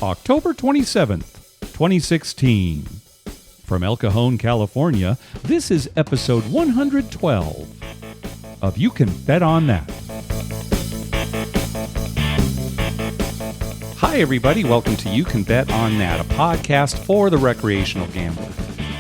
October 27th, 2016. From El Cajon, California, this is episode 112 of You Can Bet On That. Hi, everybody. Welcome to You Can Bet On That, a podcast for the recreational gambler.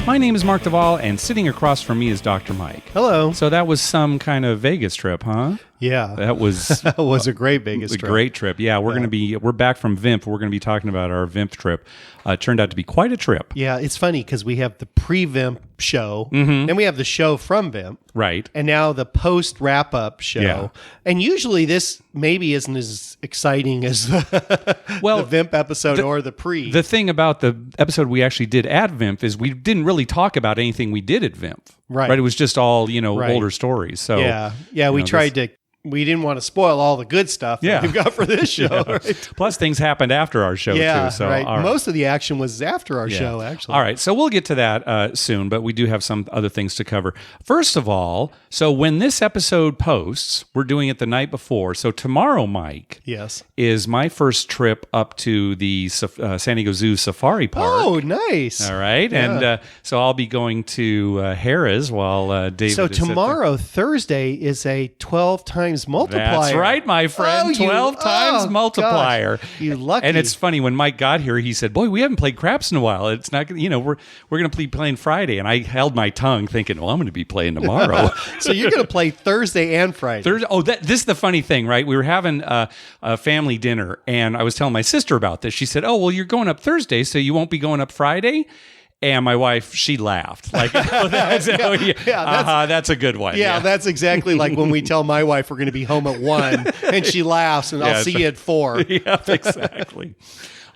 My name is Mark Duvall, and sitting across from me is Dr. Mike. Hello. So that was some kind of Vegas trip, huh? Yeah. That was that was a great Vegas trip. A great trip. Yeah, we're back from VIMFP. We're going to be talking about our VIMFP trip. It turned out to be quite a trip. Yeah, it's funny because we have the pre-VIMFP show, then we have the show from VIMFP. Right. And now the post-wrap-up show. Yeah. And usually this maybe isn't as exciting as the VIMFP episode or the pre. The thing about the episode we actually did at VIMFP is we didn't really talk about anything we did at VIMFP. Right. It was just all, older stories. So yeah, we tried to. We didn't want to spoil all the good stuff that we've got for this show. Yeah. Right? Plus, things happened after our show, too. So, right. Right. Most of the action was after our show, actually. All right, so we'll get to that soon, but we do have some other things to cover. First of all, so when this episode posts, we're doing it the night before. So tomorrow, Mike, is my first trip up to the San Diego Zoo Safari Park. Oh, nice. All right, and so I'll be going to Harrah's while David So is tomorrow, Thursday, is a 12 times multiplier. That's right, my friend. 12 times multiplier. Gosh, you lucky. And it's funny, when Mike got here, he said, boy, we haven't played craps in a while. It's not, we're going to be playing Friday. And I held my tongue thinking, well, I'm going to be playing tomorrow. So you're going to play Thursday and Friday. This is the funny thing, right? We were having a family dinner, and I was telling my sister about this. She said, oh, well, you're going up Thursday, so you won't be going up Friday? And my wife, she laughed. Like, that's a good one. Yeah, that's exactly like when we tell my wife we're going to be home at 1, and she laughs, and I'll see you at 4. Yeah, exactly.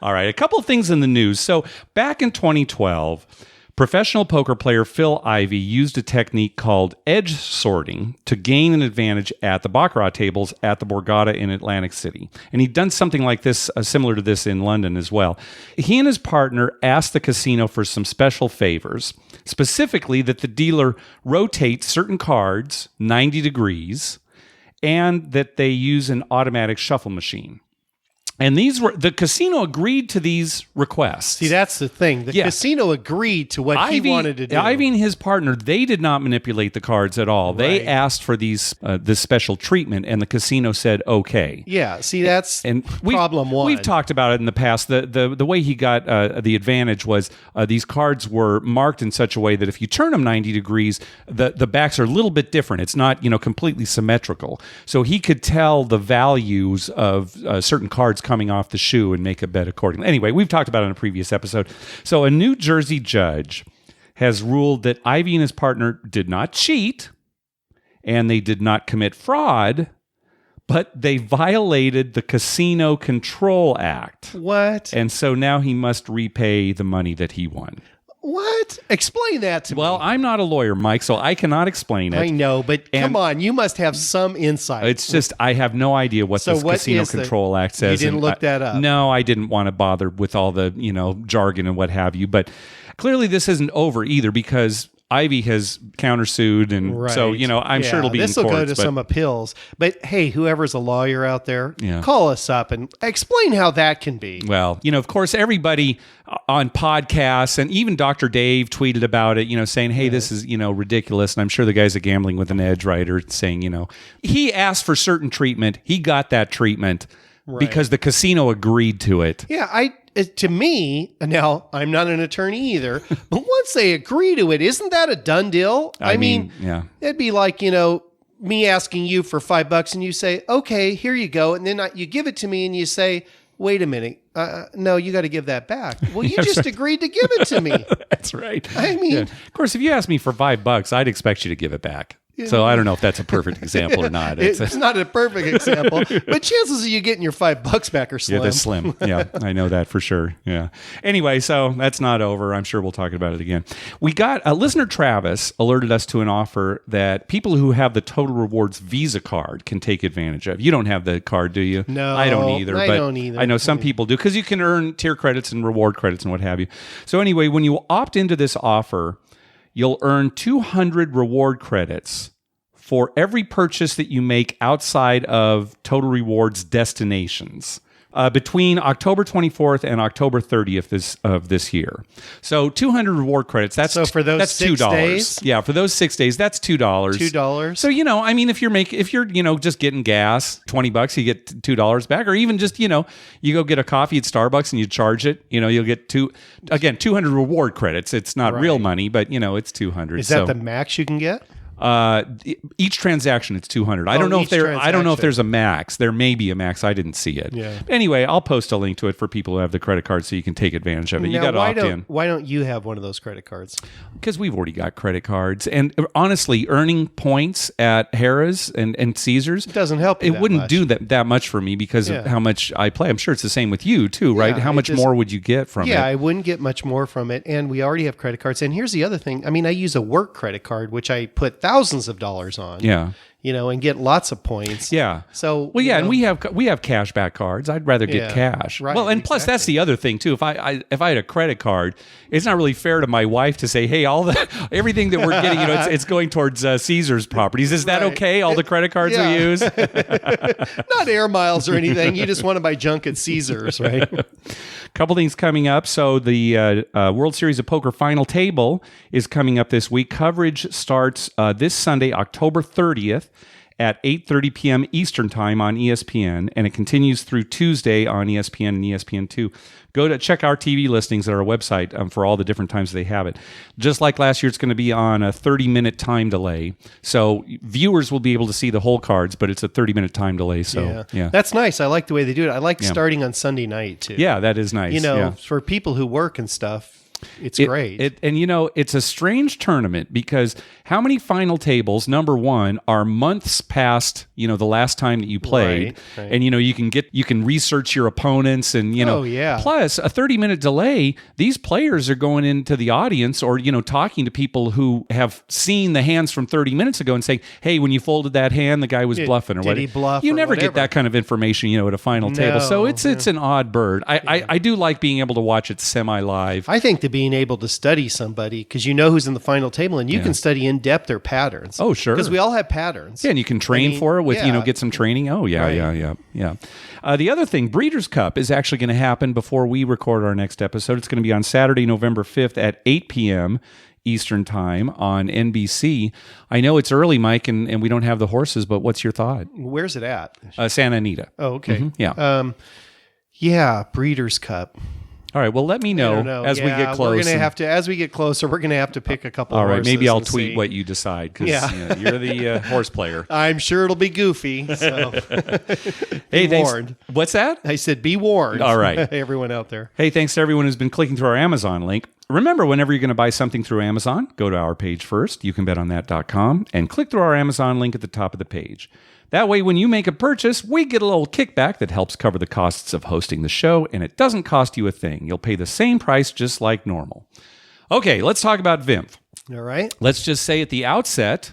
All right, a couple of things in the news. So back in 2012, professional poker player Phil Ivey used a technique called edge sorting to gain an advantage at the baccarat tables at the Borgata in Atlantic City. And he'd done something like this, similar to this in London as well. He and his partner asked the casino for some special favors, specifically that the dealer rotate certain cards 90 degrees and that they use an automatic shuffle machine. And the casino agreed to these requests. See, that's the thing. The casino agreed to what he wanted to do. Ivy and his partner, they did not manipulate the cards at all. They asked for this special treatment, and the casino said, okay. Yeah, see, that's problem one. We've talked about it in the past. The way he got the advantage was these cards were marked in such a way that if you turn them 90 degrees, the backs are a little bit different. It's not completely symmetrical. So he could tell the values of certain cards coming off the shoe and make a bet accordingly. Anyway, we've talked about it in a previous episode. So a New Jersey judge has ruled that Ivy and his partner did not cheat and they did not commit fraud, but they violated the Casino Control Act. What? And so now he must repay the money that he won. What? Explain that to me. Well, I'm not a lawyer, Mike, so I cannot explain it. I know, but come on, you must have some insight. It's just, I have no idea what this Casino Control Act says. You didn't look that up? No, I didn't want to bother with all the, jargon and what have you. But clearly this isn't over either, because Ivy has countersued, and so, I'm sure it'll be in courts. This will go to some appeals. But hey, whoever's a lawyer out there, call us up and explain how that can be. Well, of course, everybody on podcasts, and even Dr. Dave tweeted about it, saying, hey, this is, ridiculous. And I'm sure the guys at Gambling with an Edge, right, are saying, he asked for certain treatment. He got that treatment because the casino agreed to it. Yeah, to me, now I'm not an attorney either, but once they agree to it, isn't that a done deal? I mean, it'd be like, me asking you for $5 and you say, okay, here you go. And then you give it to me and you say, wait a minute. No, you got to give that back. Well, you just agreed to give it to me. That's right. I mean, of course, if you ask me for $5, I'd expect you to give it back. So I don't know if that's a perfect example or not. It's not a perfect example, but chances of you getting your $5 back are slim. Yeah, that's slim. Yeah, I know that for sure. Yeah. Anyway, so that's not over. I'm sure we'll talk about it again. We got listener Travis alerted us to an offer that people who have the Total Rewards Visa card can take advantage of. You don't have the card, do you? No, I don't either. I don't either. I know some people do, because you can earn tier credits and reward credits and what have you. So anyway, when you opt into this offer, you'll earn 200 reward credits for every purchase that you make outside of Total Rewards destinations, between October 24th and October 30th of this year. So 200 reward credits. That's so for those that's 6 $2. days? Yeah, for those 6 days, that's $2. $2. So I mean, if you're just getting gas, $20, you get $2 back, or even just you go get a coffee at Starbucks and you charge it. You'll get 200 reward credits. It's not real money, but it's 200. Is that the max you can get? Each transaction it's 200. I don't know if there's a max. There may be a max. I didn't see it. Yeah. Anyway, I'll post a link to it for people who have the credit card so you can take advantage of it. You got to opt in. Why don't you have one of those credit cards? Because we've already got credit cards, and honestly, earning points at Harrah's and Caesars doesn't help. It wouldn't do that much for me because of how much I play. I'm sure it's the same with you too, right? How much more would you get from it? Yeah, I wouldn't get much more from it, and we already have credit cards. And here's the other thing. I mean, I use a work credit card, which I put thousands of dollars on. Yeah. And get lots of points. Yeah. So and we have cashback cards. I'd rather get cash. Right, well, and plus that's the other thing too. If I had a credit card, it's not really fair to my wife to say, "Hey, everything that we're getting, it's going towards Caesar's properties." Is that okay? All the credit cards we use, not air miles or anything. You just want to buy junk at Caesar's, right? Couple things coming up. So the World Series of Poker Final Table is coming up this week. Coverage starts this Sunday, October 30th. At 8:30 p.m. Eastern Time on ESPN, and it continues through Tuesday on ESPN and ESPN2. Go to check our TV listings at our website for all the different times they have it. Just like last year, it's going to be on a 30-minute time delay. So viewers will be able to see the whole cards, but it's a 30-minute time delay. So, yeah. That's nice. I like the way they do it. I like starting on Sunday night, too. Yeah, that is nice. For people who work and stuff, it's great. It's a strange tournament because how many final tables, number one, are months past, the last time that you played. Right. And, you can research your opponents and, plus a 30-minute delay, these players are going into the audience or, talking to people who have seen the hands from 30 minutes ago and saying, hey, when you folded that hand, the guy was bluffing or whatever. Did he bluff? You never get that kind of information, at a final table. So it's an odd bird. I do like being able to watch it semi-live. I think being able to study somebody because who's in the final table and you can study in depth their patterns. Oh, sure. Because we all have patterns. Yeah, and you can train for it with, get some training. Oh, yeah, right. yeah. The other thing, Breeders' Cup is actually going to happen before we record our next episode. It's going to be on Saturday, November 5th at 8 p.m. Eastern Time on NBC. I know it's early, Mike, and we don't have the horses, but what's your thought? Where's it at? Santa Anita. Oh, okay. Mm-hmm. Yeah. Breeders' Cup. All right. Well, let me know as we get close. We're gonna have to, as we get closer, we're gonna have to pick a couple. All right. Horses maybe I'll tweet what you decide because you're the horse player. I'm sure it'll be goofy. So, hey, be warned. What's that? I said, be warned. All right, everyone out there. Hey, thanks to everyone who's been clicking through our Amazon link. Remember, whenever you're going to buy something through Amazon, go to our page first, youcanbetonthat.com, and click through our Amazon link at the top of the page. That way, when you make a purchase, we get a little kickback that helps cover the costs of hosting the show, and it doesn't cost you a thing. You'll pay the same price just like normal. Okay, let's talk about VIMF. All right. Let's just say at the outset,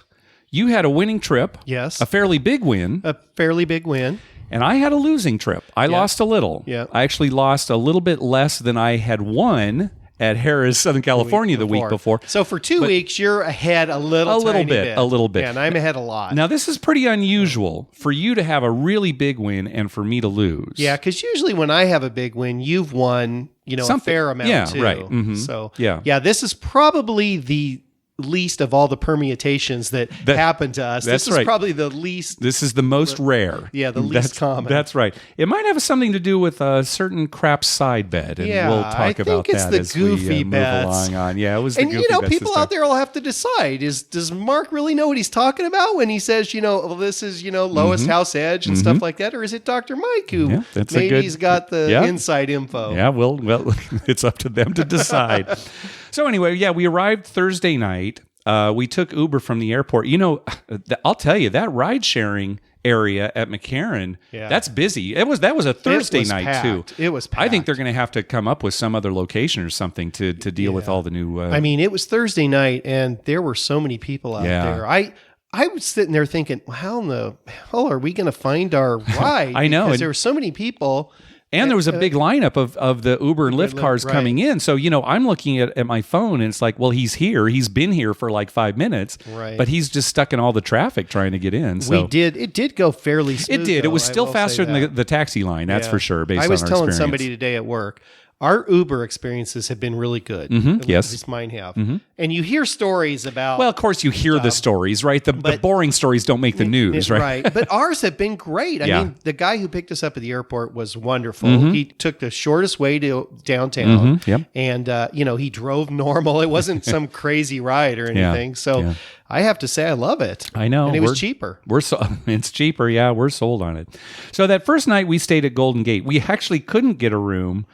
you had a winning trip. Yes. A fairly big win. A fairly big win. And I had a losing trip. I lost a little. Yeah. I actually lost a little bit less than I had won at Harrah's, Southern California, the week before. So for 2 weeks, you're ahead a little bit. A little bit. Yeah, and I'm ahead a lot. Now, this is pretty unusual for you to have a really big win and for me to lose. Yeah, because usually when I have a big win, you've won, a fair amount too. Right. Mm-hmm. So, this is probably the least of all the permutations that happen to us. This is probably the least. This is the most rare. Yeah, the least common. That's right. It might have something to do with a certain crap side bet, and we'll talk about that as we move along on. Yeah, it was the goofy bets. And people out there will have to decide: does Mark really know what he's talking about when he says, this is lowest house edge and stuff like that, or is it Dr. Mike who maybe he's got the inside info? Yeah, well, it's up to them to decide. So anyway, we arrived Thursday night. We took Uber from the airport. I'll tell you, that ride sharing area at McCarran, that's busy. That was a Thursday night packed. too. It was packed. I think they're going to have to come up with some other location or something to deal with all the new. It was Thursday night, and there were so many people out there. I was sitting there thinking, well, how in the hell are we going to find our ride? I know. Because there were so many people And there was a big lineup of the Uber and Lyft cars coming in. So, I'm looking at my phone and it's like, well, he's here. He's been here for like 5 minutes, but he's just stuck in all the traffic trying to get in. So it did go fairly smooth. It did. Though, it was still faster than the taxi line. That's for sure. Based on our experience. I was telling somebody today at work, our Uber experiences have been really good. Yes. At least mine have. And you hear stories about... Well, of course, you hear the stories, right? The boring stories don't make the news, right? Right. But ours have been great. I mean, the guy who picked us up at the airport was wonderful. He took the shortest way to downtown. And, he drove normal. It wasn't some crazy ride or anything. So I have to say I love it. I know. And it was cheaper. It's cheaper. Yeah, we're sold on it. So that first night we stayed at Golden Gate. We actually couldn't get a room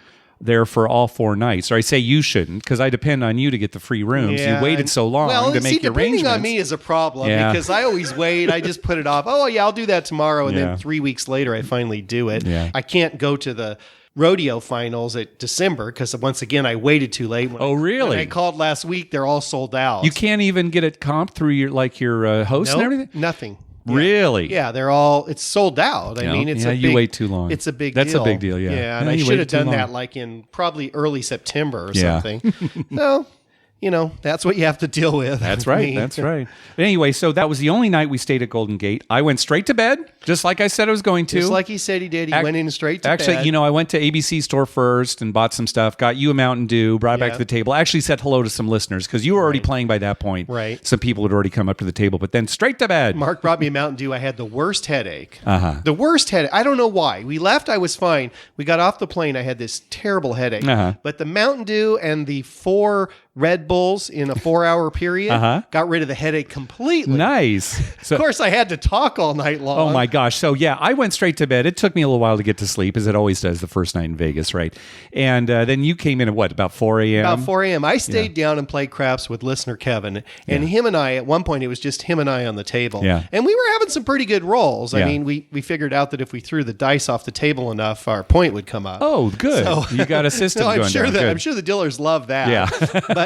there for all 4 nights. Or I say you shouldn't, because I depend on you to get the free rooms. You waited so long to make your arrangements. Depending on me is a problem because I always wait. I just put it off. Oh, yeah, I'll do that tomorrow. And then 3 weeks later, I finally do it. I can't go to the rodeo finals at December because once again, I waited too late. Really? When I called last week, they're all sold out. You can't even get it comped through your host and everything? Nothing. Really? Yeah, it's sold out. I mean, you wait too long. It's a big deal. That's a big deal, Yeah, and I should have done that like in probably early September or something. No, that's what you have to deal with. That's right. That's right. But anyway, so that was the only night we stayed at Golden Gate. I went straight to bed, just like I said I was going to. Just like he said he did. He went in straight to bed. Actually, I went to ABC store first and bought some stuff, got you a Mountain Dew, brought it back to the table. I actually said hello to some listeners because you were already playing by that point. Right. Some people had already come up to the table, but then straight to bed. Mark brought me a Mountain Dew. I had the worst headache. The worst headache. I don't know why. We left. I was fine. We got off the plane. I had this terrible headache. But the Mountain Dew and the 4 Red Bulls in a 4-hour period got rid of the headache completely. Nice. So, of course, I had to talk all night long. Oh my gosh. So yeah, I went straight to bed. It took me a little while to get to sleep, as it always does the first night in Vegas, right? And then you came in at about 4 a.m.? About 4 a.m. I stayed down and played craps with listener Kevin. And him and I, at one point, it was just him and I on the table. Yeah. And we were having some pretty good rolls. I mean, we figured out that if we threw the dice off the table enough, our point would come up. Oh, good. So, you got a system going I'm sure the dealers love that. Yeah. But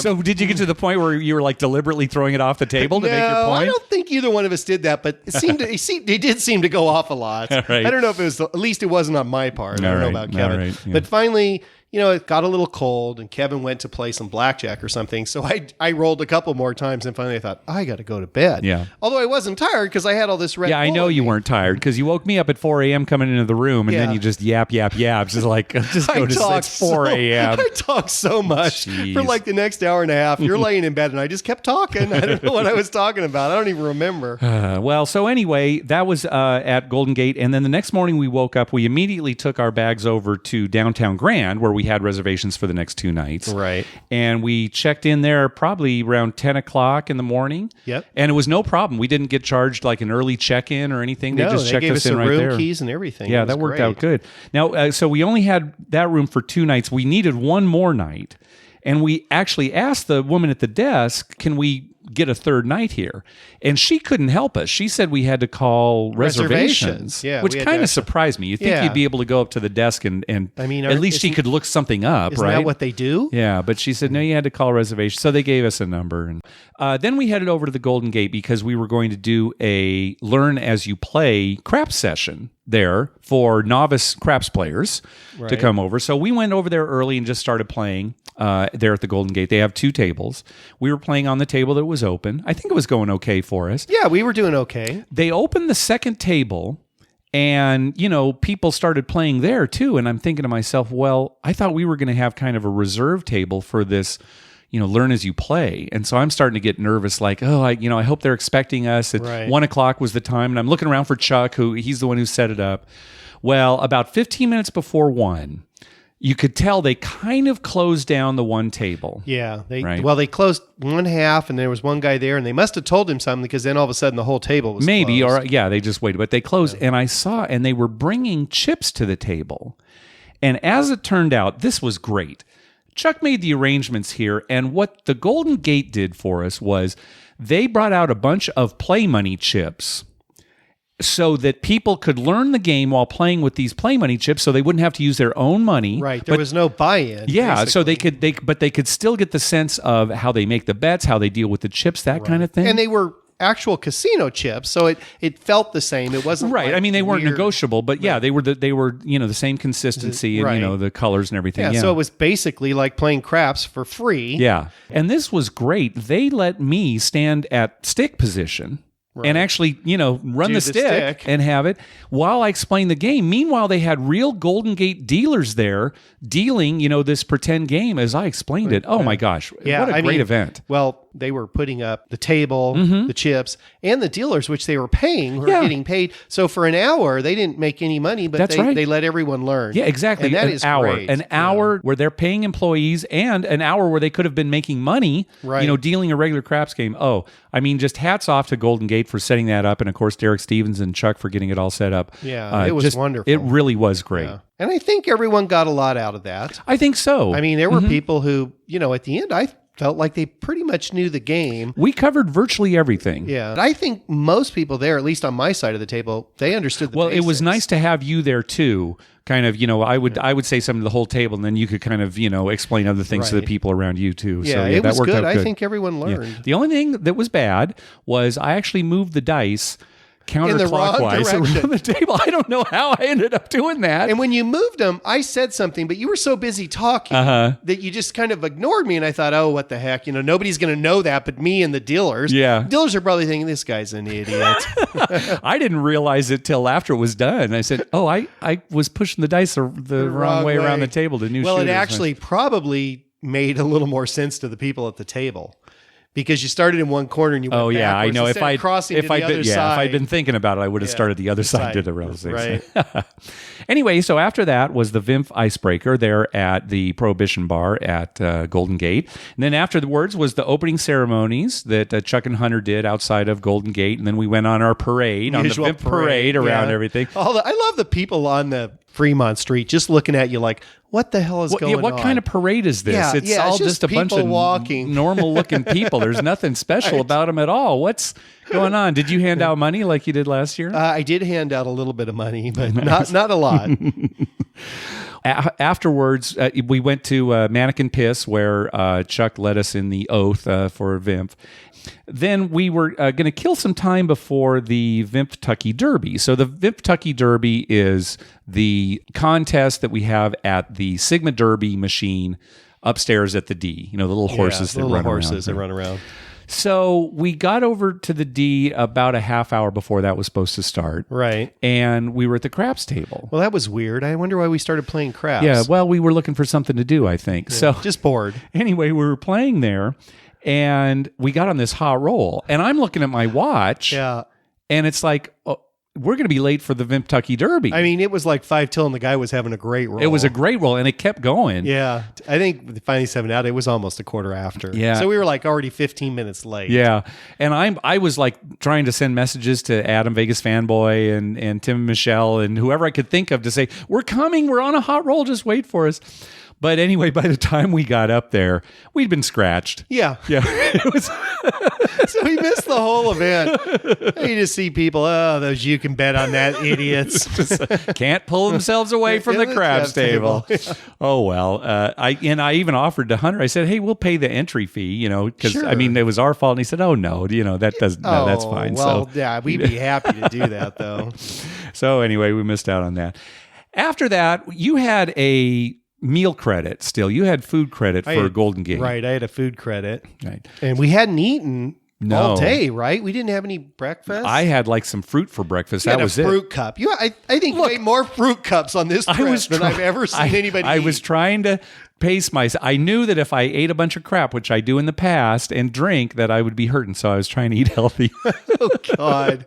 so did you get to the point where you were like deliberately throwing it off the table to make your point? I don't think either one of us did that, but he did seem to go off a lot. Right. I don't know if it was, at least it wasn't on my part. I don't know about Kevin. Right. Yeah. But finally, it got a little cold and Kevin went to play some blackjack or something. So I rolled a couple more times and finally I thought, I got to go to bed. Yeah. Although I wasn't tired because I had all this Red Bull. Yeah, I know you weren't tired because you woke me up at 4 a.m. coming into the room and then you just yap. Just like, just go to sleep. It's 4 a.m. I talked so much for like the next hour and a half. You're laying in bed and I just kept talking. I don't know what I was talking about. I don't even remember. Well, so anyway, that was at Golden Gate. And then the next morning we woke up, we immediately took our bags over to Downtown Grand where we had reservations for the next 2 nights. Right. And we checked in there probably around 10 o'clock in the morning. Yep. And it was no problem. We didn't get charged like an early check-in or anything. They just checked us in right there. Room keys and everything. Yeah, that worked out good. Now, so we only had that room for 2 nights. We needed one more night. And we actually asked the woman at the desk, can we get a 3rd night here? And she couldn't help us. She said we had to call reservations. Yeah, which kind of surprised me. You'd think you'd be able to go up to the desk and I mean, at least she could look something up, isn't right? That what they do? Yeah, but she said, no, you had to call reservations. So they gave us a number. And then we headed over to the Golden Gate because we were going to do a learn as you play craps session there for novice craps players to come over. So we went over there early and just started playing there at the Golden Gate. They have 2 tables. We were playing on the table that was open. I think it was going okay for us. Yeah, we were doing okay. They opened the second table and, people started playing there too. And I'm thinking to myself, well, I thought we were going to have kind of a reserve table for this, learn as you play. And so I'm starting to get nervous, like, I hope they're expecting us at 1 o'clock was the time. And I'm looking around for Chuck, he's the one who set it up. Well, about 15 minutes before 1, you could tell they kind of closed down the one table. Yeah. They closed one half and there was one guy there and they must have told him something because then all of a sudden the whole table was maybe, closed. Or they just waited. But they closed and I saw, and they were bringing chips to the table. And as it turned out, this was great. Chuck made the arrangements here, and what the Golden Gate did for us was they brought out a bunch of play money chips so that people could learn the game while playing with these play money chips so they wouldn't have to use their own money. Right. There was no buy-in. Yeah. Basically. So they could still get the sense of how they make the bets, how they deal with the chips, that kind of thing. And they were actual casino chips, so it felt the same. It wasn't right. like I mean, they weren't weird. negotiable, but yeah, they were the same consistency and Right. the colors and everything. Yeah, so it was basically like playing craps for free. Yeah. And this was great. They let me stand at stick position and actually, run Do the the stick stick. and have it while I explained the game. Meanwhile, they had real Golden Gate dealers there dealing, this pretend game as I explained it. Oh my gosh. Yeah, what a great event. Well, they were putting up the table, the chips, and the dealers, which they were paying, were getting paid. So for an hour, they didn't make any money, but That's right. they let everyone learn. Yeah, exactly. And that an is hour. great. An hour where they're paying employees and an hour where they could have been making money, Right. dealing a regular craps game. Oh, I mean, just hats off to Golden Gate for setting that up. And of course, Derek Stevens and Chuck for getting it all set up. Yeah, it was wonderful. It really was great. Yeah. And I think everyone got a lot out of that. I think so. I mean, there were people who, at the end, I felt like they pretty much knew the game. We covered virtually everything. Yeah. And I think most people there, at least on my side of the table, they understood the basics. It was nice to have you there too. Kind of, I would say something to the whole table, and then you could kind of, explain other things to the Right. people around you too. Yeah, So it that was worked good. out good. I think everyone learned. Yeah. The only thing that was bad was I actually moved the dice In the wrong counterclockwise direction. around the table. I don't know how I ended up doing that. And when you moved them, I said something, but you were so busy talking that you just kind of ignored me. And I thought, oh, what the heck? Nobody's going to know that but me and the dealers. Yeah. Dealers are probably thinking, this guy's an idiot. I didn't realize it till after it was done. I said, oh, I was pushing the dice the wrong way around the table to new Well, shooters. it actually probably made a little more sense to the people at the table. Because you started in one corner and you went Oh yeah, I backwards know. instead of crossing to the other if side. I'd been thinking about it, I would have started the other side to the realization. Right. Anyway, so after that was the VIMF icebreaker there at the Prohibition Bar at Golden Gate, and then afterwards was the opening ceremonies that Chuck and Hunter did outside of Golden Gate, and then we went on our parade, on the Usual VIMF parade around yeah. everything. I love the people on the Fremont Street just looking at you like, what the hell is going on? What kind of parade is this? Yeah, it's all it's just a bunch people of walking. normal-looking people. There's nothing special about them at all. What's going on? Did you hand out money like you did last year? I did hand out a little bit of money, but not a lot. Afterwards, we went to Mannequin Piss, where Chuck led us in the oath for VIMF. Then we were going to kill some time before the VIMFtucky Derby. So the VIMFtucky Derby is the contest that we have at the Sigma Derby machine upstairs at the D. The little horses that run around. So we got over to the D about a half hour before that was supposed to start. Right. And we were at the craps table. Well, that was weird. I wonder why we started playing craps. Yeah, well, we were looking for something to do, I think. Yeah, So just bored. Anyway, we were playing there, and we got on this hot roll. And I'm looking at my watch, Yeah. and it's like, oh, we're going to be late for the VIMFtucky Derby. I mean, it was like 5 till, and the guy was having a great roll. It was a great roll, and it kept going. Yeah. I think finally 7 out, it was almost a quarter after. Yeah. So we were like already 15 minutes late. Yeah, and I was like trying to send messages to Adam Vegas Fanboy and Tim and Michelle and whoever I could think of to say, we're coming, we're on a hot roll, just wait for us. But anyway, by the time we got up there, we'd been scratched. Yeah. Yeah, it was. So we missed the whole event. You just see people, those you can bet on that idiots. Can't pull themselves away from the craps table. Oh well, I even offered to Hunter. I said, "Hey, we'll pay the entry fee, because Sure. I mean it was our fault." And he said, "Oh no, that doesn't. No, that's fine." Well, So yeah, we'd be happy to do that though. so anyway, we missed out on that. After that, you had a meal credit. Still, you had food credit for Golden Gate. Right, I had a food credit. Right. And we hadn't eaten No. all day, right? We didn't have any breakfast. I had like some fruit for breakfast. You That had was a it. fruit cup. I think you ate more fruit cups on this trip than I've ever seen anybody I eat. was trying to pace myself. I knew that if I ate a bunch of crap, which I do in the past, and drink, that I would be hurting. So I was trying to eat healthy. Oh, God.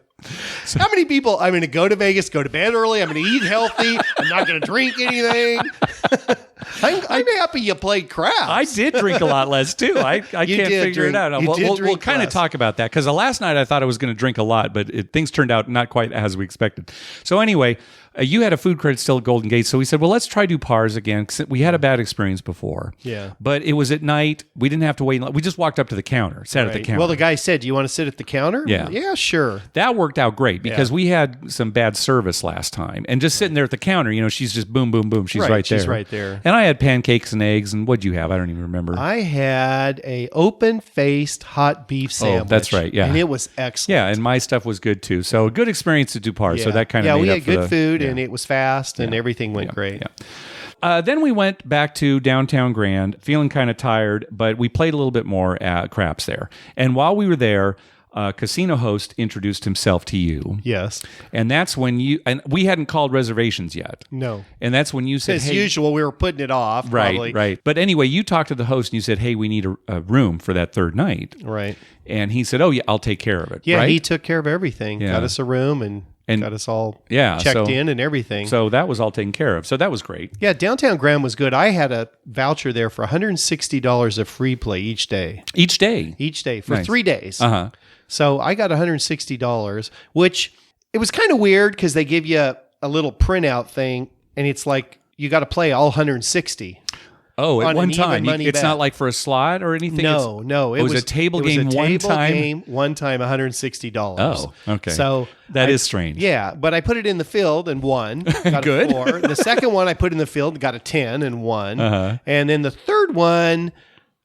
How many people, I'm going to go to Vegas, go to bed early, I'm going to eat healthy, I'm not going to drink anything. I'm happy you played craps. I did drink a lot less too. I can't figure it out. We'll kind of talk about that because the last night I thought I was going to drink a lot, but things turned out not quite as we expected. So anyway, you had a food credit still at Golden Gate, so we said, well, let's try do Pars again, because we had a bad experience before. Yeah. But it was at night. We didn't have to wait. We just walked up to the counter, sat at the counter. Well, the guy said, do you want to sit at the counter? Yeah. Yeah, sure. That worked out great because we had some bad service last time. And just sitting there at the counter, she's just boom, boom, boom. She's right there. She's right there. And I had pancakes and eggs. And what'd you have? I don't even remember. I had a open-faced hot beef sandwich. Oh, that's right. Yeah. And it was excellent. Yeah, and my stuff was good too. So a good experience to do Pars. So that kind of we made had up for good food and it was fast and everything went great. Yeah. Then we went back to downtown Grand, feeling kind of tired, but we played a little bit more at craps there. And while we were there, casino host introduced himself to you. Yes. And that's when and we hadn't called reservations yet. No. And that's when you said, as usual, we were putting it off. Probably. Right. But anyway, you talked to the host and you said, hey, we need a room for that third night. Right. And he said, oh, yeah, I'll take care of it. Yeah, right? he took care of everything. Yeah. Got us a room and got us all checked in and everything. So that was all taken care of. So that was great. Yeah, downtown Grand was good. I had a voucher there for $160 of free play each day. Each day For 3 days. Uh-huh. So I got $160, which it was kind of weird because they give you a little printout thing, and it's like you got to play all 160. Oh, at one time. It's bet. not like for a slot or anything? No. It was a table game one time? One time, $160. Oh, okay. So that is strange. Yeah, but I put it in the field and won. Got Good. a 4. The second one I put in the field, got a 10 and won. Uh-huh. And then the third one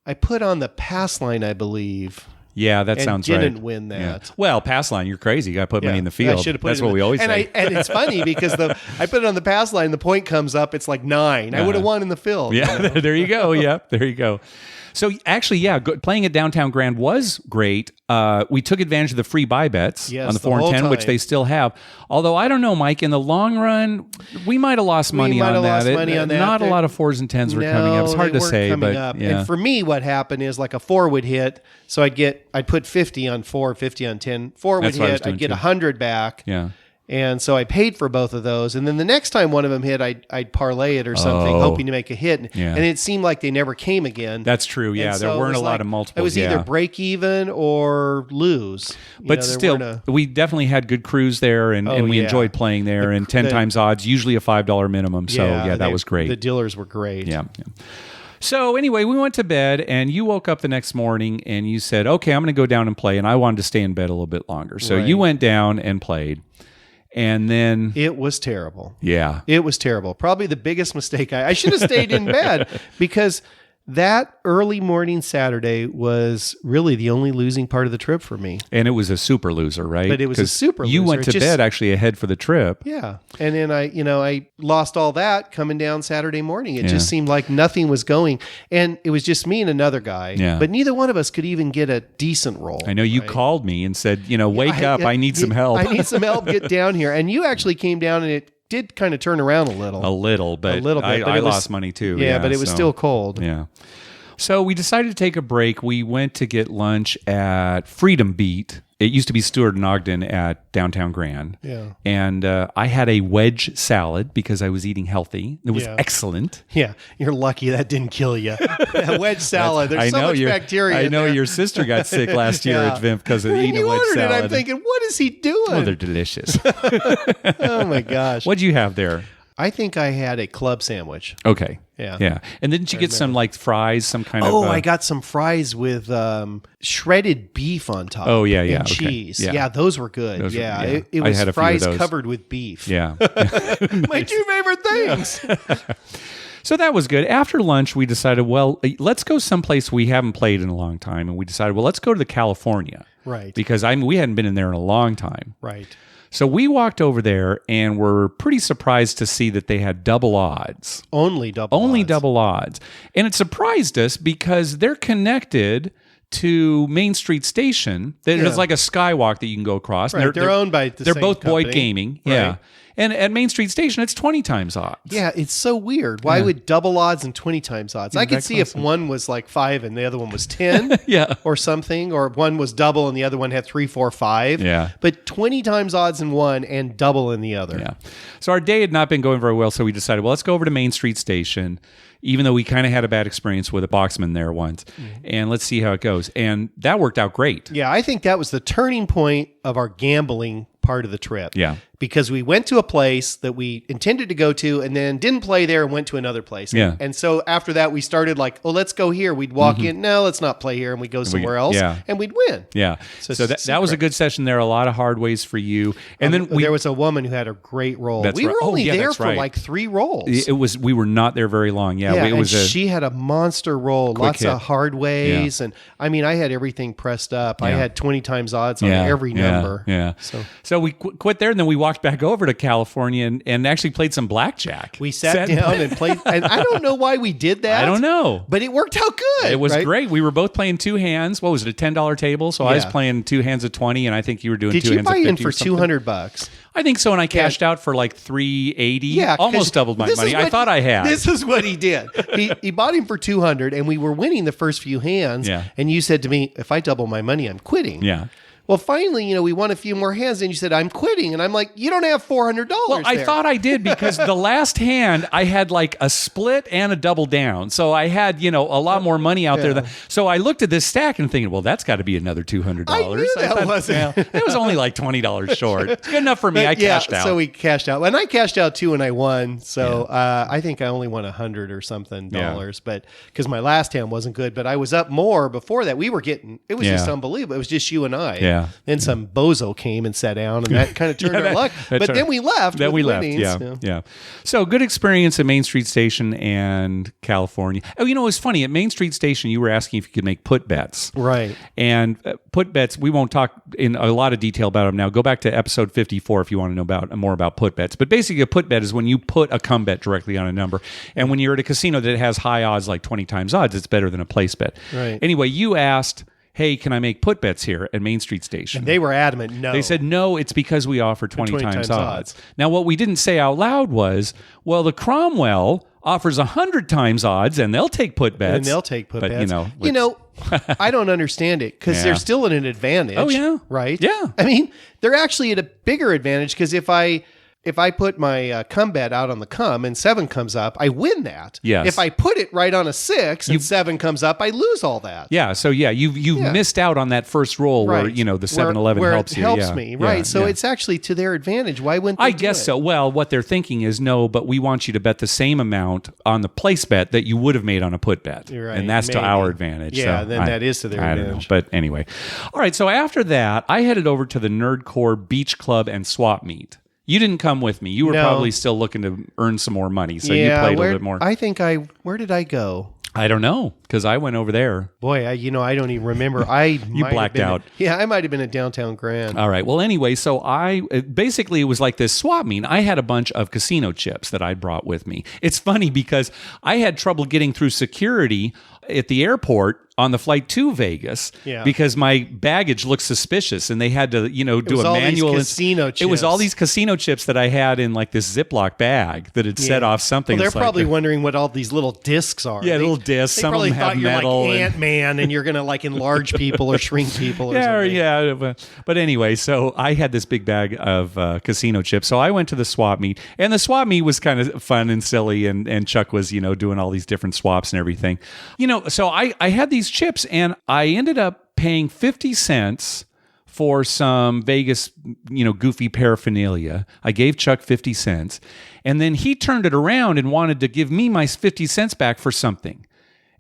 I put on the pass line, I believe. Yeah, that sounds right. Didn't win that. Yeah. Well, pass line, you're crazy. You got to put money in the field. I should have put That's what we always say. And it's funny because I put it on the pass line, the point comes up, it's like 9. I would have won in the field. Yeah, there you go. Yeah, there you go. So actually, playing at Downtown Grand was great. We took advantage of the free buy bets on the 4 and 10, which they still have. Although I don't know, Mike, in the long run, we might have lost money on that. Not a lot of 4s and 10s were coming up. It's hard to say, but yeah. And for me, what happened is like a 4 would hit, so I'd put 50 on 4, 50 on 10. 4 would hit, I'd get 100 back. Yeah. And so I paid for both of those. And then the next time one of them hit, I'd parlay it or something, hoping to make a hit. And it seemed like they never came again. That's true. Yeah, there weren't a lot of multiples. It was either break even or lose. But still, we definitely had good crews there, and we enjoyed playing there. And 10 times odds, usually a $5 minimum. So that was great. The dealers were great. Yeah. So anyway, we went to bed, and you woke up the next morning, and you said, okay, I'm going to go down and play. And I wanted to stay in bed a little bit longer. So you went down and played. And then it was terrible. Yeah. It was terrible. Probably the biggest mistake. I should have stayed in bed because that early morning Saturday was really the only losing part of the trip for me. And it was a super loser, right? But it was a super loser. You went to bed actually ahead for the trip. Yeah. And then I lost all that coming down Saturday morning. It just seemed like nothing was going. And it was just me and another guy. Yeah. But neither one of us could even get a decent roll. I know you called me and said, wake up. I need some help. I need some help. Get down here. And you actually came down, and it did kind of turn around a little. A little bit. I lost money too. Yeah, but it was still cold. Yeah. So we decided to take a break. We went to get lunch at Freedom Beat. It used to be Stewart and Ogden at Downtown Grand. Yeah. And I had a wedge salad because I was eating healthy. It was excellent. Yeah. You're lucky that didn't kill you. A wedge salad. There's so much bacteria I in know there. Your sister got sick last year at VIMFP because of eating a wedge salad. I'm thinking, what is he doing? Oh, they're delicious. Oh, my gosh. What'd you have there? I think I had a club sandwich. Okay. Yeah. And didn't you get some like fries, some kind of... Oh, I got some fries with shredded beef on top. Oh, yeah. And cheese. Yeah, those were good. It was had a fries few of those. covered with beef. Yeah. My 2 favorite things. Yeah. So that was good. After lunch, we decided, well, let's go someplace we haven't played in a long time. And we decided, well, let's go to the California. Right. Because we hadn't been in there in a long time. Right. So we walked over there and were pretty surprised to see that they had double odds. Only double odds. And it surprised us because they're connected to Main Street Station. There's like a skywalk that you can go across. Right. They're owned by the They're same both company. Boyd Gaming. Right. Yeah. And at Main Street Station, it's 20 times odds. Yeah, it's so weird. Why would double odds and 20 times odds? I could see if one was like 5 and the other one was 10 or something, or one was double and the other one had 3, 4, 5. Yeah. But 20 times odds in one and double in the other. Yeah. So our day had not been going very well, so we decided, well, let's go over to Main Street Station, even though we kind of had a bad experience with a boxman there once, and let's see how it goes. And that worked out great. Yeah, I think that was the turning point of our gambling part of the trip. Yeah. Because we went to a place that we intended to go to and then didn't play there and went to another place. Yeah. And so after that, we started like, oh, let's go here. We'd walk in. No, let's not play here. And we'd go somewhere else. Yeah. And we'd win. Yeah. So that was a good session there. A lot of hard ways for you. And then there was a woman who had a great roll. We were only there for like 3 rolls. We were not there very long. Yeah. She had a monster roll, lots hit. of hard ways. Yeah. And I mean, I had everything pressed up. Yeah. I had 20 times odds on every number. Yeah. So we quit there and then we walked back over to California and actually played some blackjack. We sat down and played. And I don't know why we did that. I don't know. But it worked out good. It was great. We were both playing 2 hands. What was it, a $10 table? So I was playing 2 hands of 20 and I think you were doing 2 hands of 50. Did you buy in for $200? I think so, and I cashed out for like $380. Yeah, almost doubled my money. I thought I had. This is what he did. He bought him for $200, and we were winning the first few hands. Yeah. And you said to me, "If I double my money, I'm quitting." Yeah. Well, finally, we won a few more hands, and you said, "I'm quitting," and I'm like, "You don't have $400." Well, I thought I did because the last hand I had like a split and a double down, so I had a lot more money out there. So I looked at this stack and thinking, well, that's got to be another $200. I knew that wasn't. It was only like $20 short. It's good enough for me. I cashed out. So we cashed out, and I cashed out too, and I won. So I think I only won $100 or something dollars, but because my last hand wasn't good, but I was up more before that. We were getting it was just unbelievable. It was just you and I. Yeah. Then some bozo came and sat down, and that kind of turned our luck. But then we left. Then we left. Yeah. So good experience at Main Street Station and California. Oh, it was funny. At Main Street Station, you were asking if you could make put bets. Right. And put bets, we won't talk in a lot of detail about them now. Go back to episode 54 if you want to know more about put bets. But basically, a put bet is when you put a come bet directly on a number. And when you're at a casino that has high odds, like 20 times odds, it's better than a place bet. Right. Anyway, you asked, hey, can I make put bets here at Main Street Station? And they were adamant, no. They said, no, it's because we offer 20 times odds. Now, what we didn't say out loud was, well, the Cromwell offers 100 times odds, and they'll take put bets. And they'll take put bets. But, I don't understand it because they're still at an advantage. Oh, yeah. Right? Yeah. I mean, they're actually at a bigger advantage because if I put my come bet out on the come and 7 comes up, I win that. Yes. If I put it right on a 6 and 7 comes up, I lose all that. Yeah. So you've missed out on that first roll where the 7-11 helps you. It helps me, right? So it's actually to their advantage. Why wouldn't they? I guess so. Well, what they're thinking is no, but we want you to bet the same amount on the place bet that you would have made on a put bet, right, and that's to our advantage. Yeah, so then that is to their advantage. Don't know. But anyway, all right. So after that, I headed over to the Nerdcore Beach Club and Swap Meet. You didn't come with me. You were probably still looking to earn some more money, so you played a little bit more. Where did I go? I don't know, because I went over there. Boy, I don't even remember. You blacked out. I might have been at Downtown Grand. All right. Well, anyway, so basically it was like this swap meet. I had a bunch of casino chips that I brought with me. It's funny because I had trouble getting through security at the airport on the flight to Vegas because my baggage looked suspicious and they had to, do a manual. It was all these casino chips that I had in like this Ziploc bag that had set off something. Well, they're probably wondering what all these little discs are. Yeah, little discs. Some of them have metal. You're like Ant-Man and you're going to like enlarge people or shrink people or something. Yeah. But anyway, so I had this big bag of casino chips. So I went to the swap meet, and the swap meet was kind of fun and silly, and Chuck was, doing all these different swaps and everything. So I had these chips, and I ended up paying 50 cents for some Vegas, goofy paraphernalia. I gave Chuck 50 cents, and then he turned it around and wanted to give me my 50 cents back for something.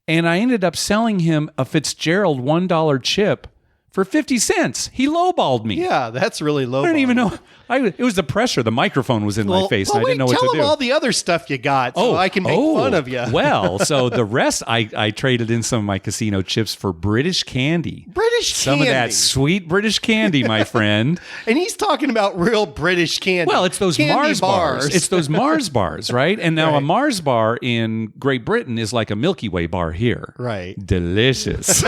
And I ended up selling him a Fitzgerald $1 chip for 50 cents. He lowballed me. Yeah, that's really low. I don't even know. It was the pressure. The microphone was in my face. And I didn't know what to do. Tell him all the other stuff you got so I can make fun of you. Well, so the rest, I traded in some of my casino chips for British candy. Some of that sweet British candy, my friend. And he's talking about real British candy. Well, it's those candy Mars bars. It's those Mars bars, right? And now a Mars bar in Great Britain is like a Milky Way bar here. Right. Delicious.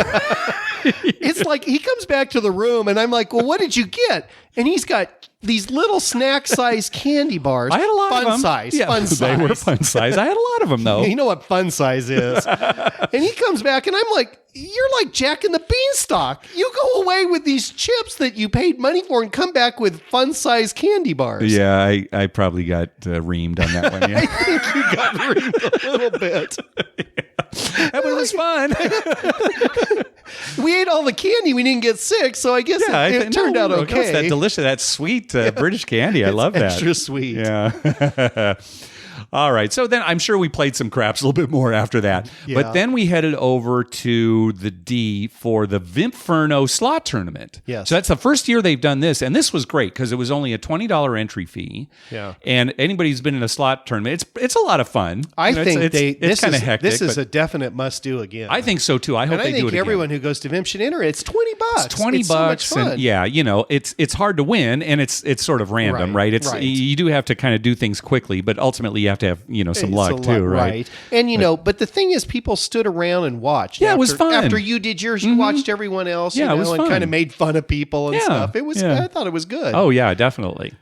It's like he comes back to the room and I'm like, well, what did you get? And he's got these little snack-sized candy bars. I had a lot of them. Fun size. They were fun size. I had a lot of them, though. You know what fun size is. And he comes back and I'm like, you're like Jack and the Beanstalk. You go away with these chips that you paid money for and come back with fun-sized candy bars. Yeah, I probably got reamed on that one. Yeah. I think you got reamed a little bit. But it was fun. we ate all the candy. We didn't get sick, so I guess it turned out okay. It's that delicious, that sweet British candy. I love that. Extra sweet. Yeah. All right. So then I'm sure we played some craps a little bit more after that. Yeah. But then we headed over to the D for the VIMFP slot tournament. Yes. So that's the first year they've done this. And this was great because it was only a $20 entry fee. Yeah. And anybody who's been in a slot tournament, it's a lot of fun. I think it's kind of hectic. This is a definite must do again. I think so too. I hope they do it again. Everyone who goes to VIMFP should enter. It's $20. It's $20. So much fun. And yeah, it's hard to win and it's sort of random, right? You do have to kind of do things quickly, but ultimately you have to have, some luck too, right? And but the thing is, people stood around and watched. Yeah, it was fun. After you did yours, you watched everyone else. Yeah, it was fun. And kind of made fun of people and stuff. It was. Yeah. I thought it was good. Oh yeah, definitely.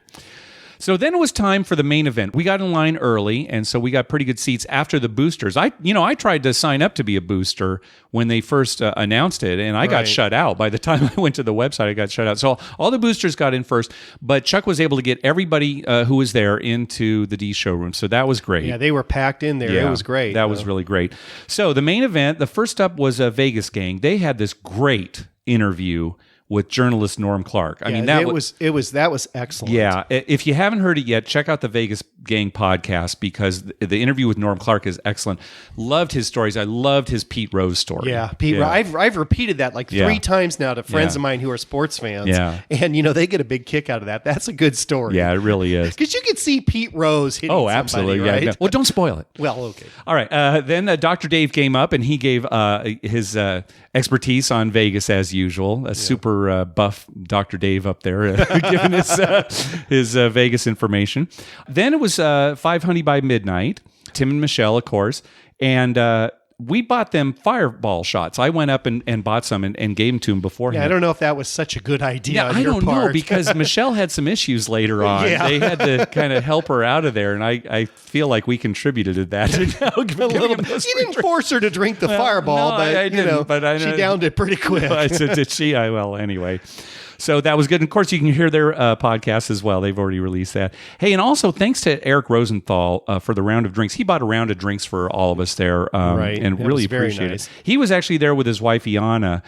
So then it was time for the main event. We got in line early, and so we got pretty good seats after the boosters. I tried to sign up to be a booster when they first announced it, and I got shut out. By the time I went to the website, I got shut out. So all the boosters got in first, but Chuck was able to get everybody who was there into the D showroom. So that was great. Yeah, they were packed in there. Yeah, it was great. That was really great. So the main event, the first up was a Vegas gang. They had this great interview with journalist Norm Clark. I mean, that was excellent. Yeah. If you haven't heard it yet, check out the Vegas Gang podcast because the interview with Norm Clark is excellent. Loved his stories. I loved his Pete Rose story. Yeah, Pete. Yeah. I've repeated that like 3 times now to friends of mine who are sports fans. Yeah. And they get a big kick out of that. That's a good story. Yeah, it really is. Because you could see Pete Rose hitting somebody, absolutely. right? Yeah. Well, don't spoil it. Well, okay. All right. Then Dr. Dave came up and he gave his expertise on Vegas as usual. A super buff Dr. Dave up there giving his Vegas information. Then it was 5 Honey by Midnight, Tim and Michelle, of course, and we bought them fireball shots. I went up and bought some and gave them to them beforehand. Yeah, I don't know if that was such a good idea. Yeah, I don't know because Michelle had some issues later on. Yeah. They had to kind of help her out of there, and I feel like we contributed to that. You didn't force her to drink the fireball, no, but I didn't, but she downed it pretty quick. I said, did she? Well, anyway. So that was good. And of course, you can hear their podcast as well. They've already released that. Hey, and also thanks to Eric Rosenthal for the round of drinks. He bought a round of drinks for all of us there, and that really appreciate it. He was actually there with his wife, Iana.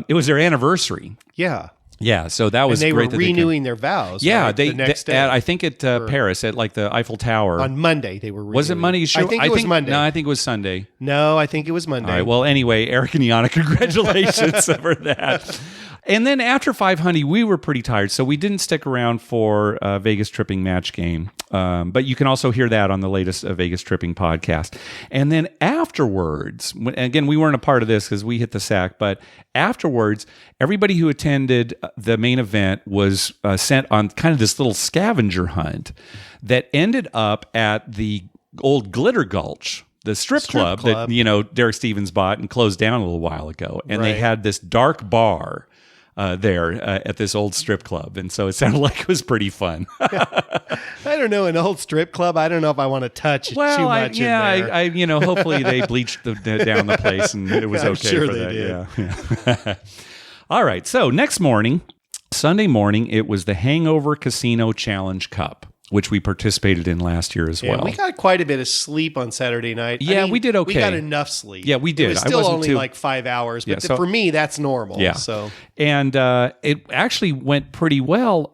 It was their anniversary. Yeah. Yeah, so that was great. And they were renewing their vows. Yeah, right? The next day. I think at Paris, at like the Eiffel Tower. On Monday, they were renewing. Was it Monday? Sure. I think it was Monday. No, I think it was Sunday. No, I think it was Monday. All right, well, anyway, Eric and Iana, congratulations for that. And then after 5 Honey, we were pretty tired, so we didn't stick around for Vegas Tripping Match Game. But you can also hear that on the latest Vegas Tripping podcast. And then afterwards, again, we weren't a part of this because we hit the sack, but afterwards, everybody who attended the main event was sent on kind of this little scavenger hunt that ended up at the old Glitter Gulch, the strip club that Derek Stevens bought and closed down a little while ago. And they had this dark bar there at this old strip club. And so it sounded like it was pretty fun. I don't know, an old strip club, I don't know if I want to touch too much in there. Hopefully they bleached down the place and it was okay sure for they that. Yeah. All right, so next morning, Sunday morning, it was the Hangover Casino Challenge Cup, which we participated in last year as well. We got quite a bit of sleep on Saturday night. Yeah, we did okay. We got enough sleep. Yeah, we did. It was still only like 5 hours, but for me, that's normal. Yeah. So. And it actually went pretty well.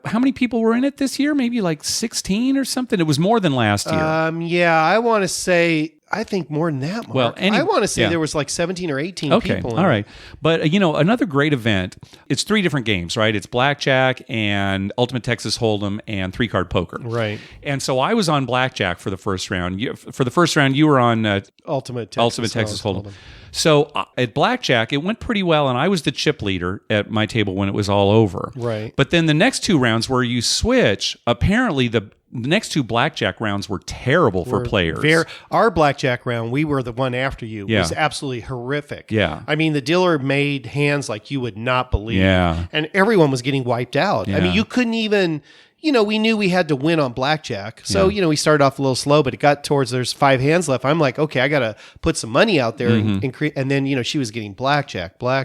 How many people were in it this year? Maybe like 16 or something? It was more than last year. I want to say... I think more than that, Mark. Well, I want to say there was like 17 or 18 people in all right. But, another great event, it's 3 different games, right? It's Blackjack and Ultimate Texas Hold'em and 3-card poker. Right. And so I was on Blackjack for the first round. For the first round, you were on Ultimate Texas Hold'em. So at Blackjack, it went pretty well, and I was the chip leader at my table when it was all over. Right. But then the next 2 rounds where you switch, apparently the next 2 Blackjack rounds were terrible for players. Our Blackjack round, we were the one after you, was absolutely horrific. Yeah. I mean, the dealer made hands like you would not believe. Yeah. And everyone was getting wiped out. Yeah. I mean, you couldn't even... we knew we had to win on blackjack. So, we started off a little slow, but it got towards there's 5 hands left. I'm like, okay, I got to put some money out there. And then, she was getting blackjack. I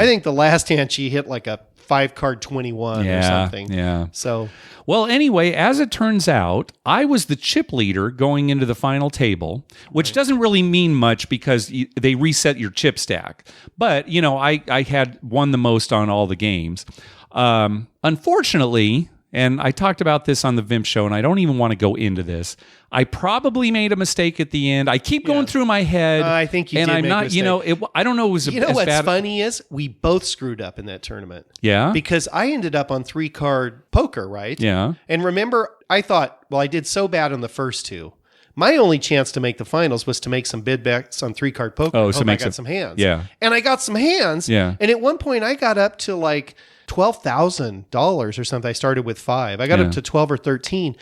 think the last hand she hit like a 5-card 21 or something. Yeah. So, well, anyway, as it turns out, I was the chip leader going into the final table, which doesn't really mean much because they reset your chip stack. But, I had won the most on all the games. Unfortunately, and I talked about this on the VIMP show, and I don't even want to go into this. I probably made a mistake at the end. I keep going through my head. I think you and did I'm make not, a mistake. I don't know. It was what's bad. funny is we both screwed up in that tournament. Yeah, because I ended up on 3-card poker, right? Yeah, and remember, I thought, well, I did so bad on the first 2. My only chance to make the finals was to make some bid bets on 3-card poker. Oh, so I got some hands. Yeah, and I got some hands. Yeah, and at one point I got up to like $12,000 or something. I started with 5. I got up to 12 or 13.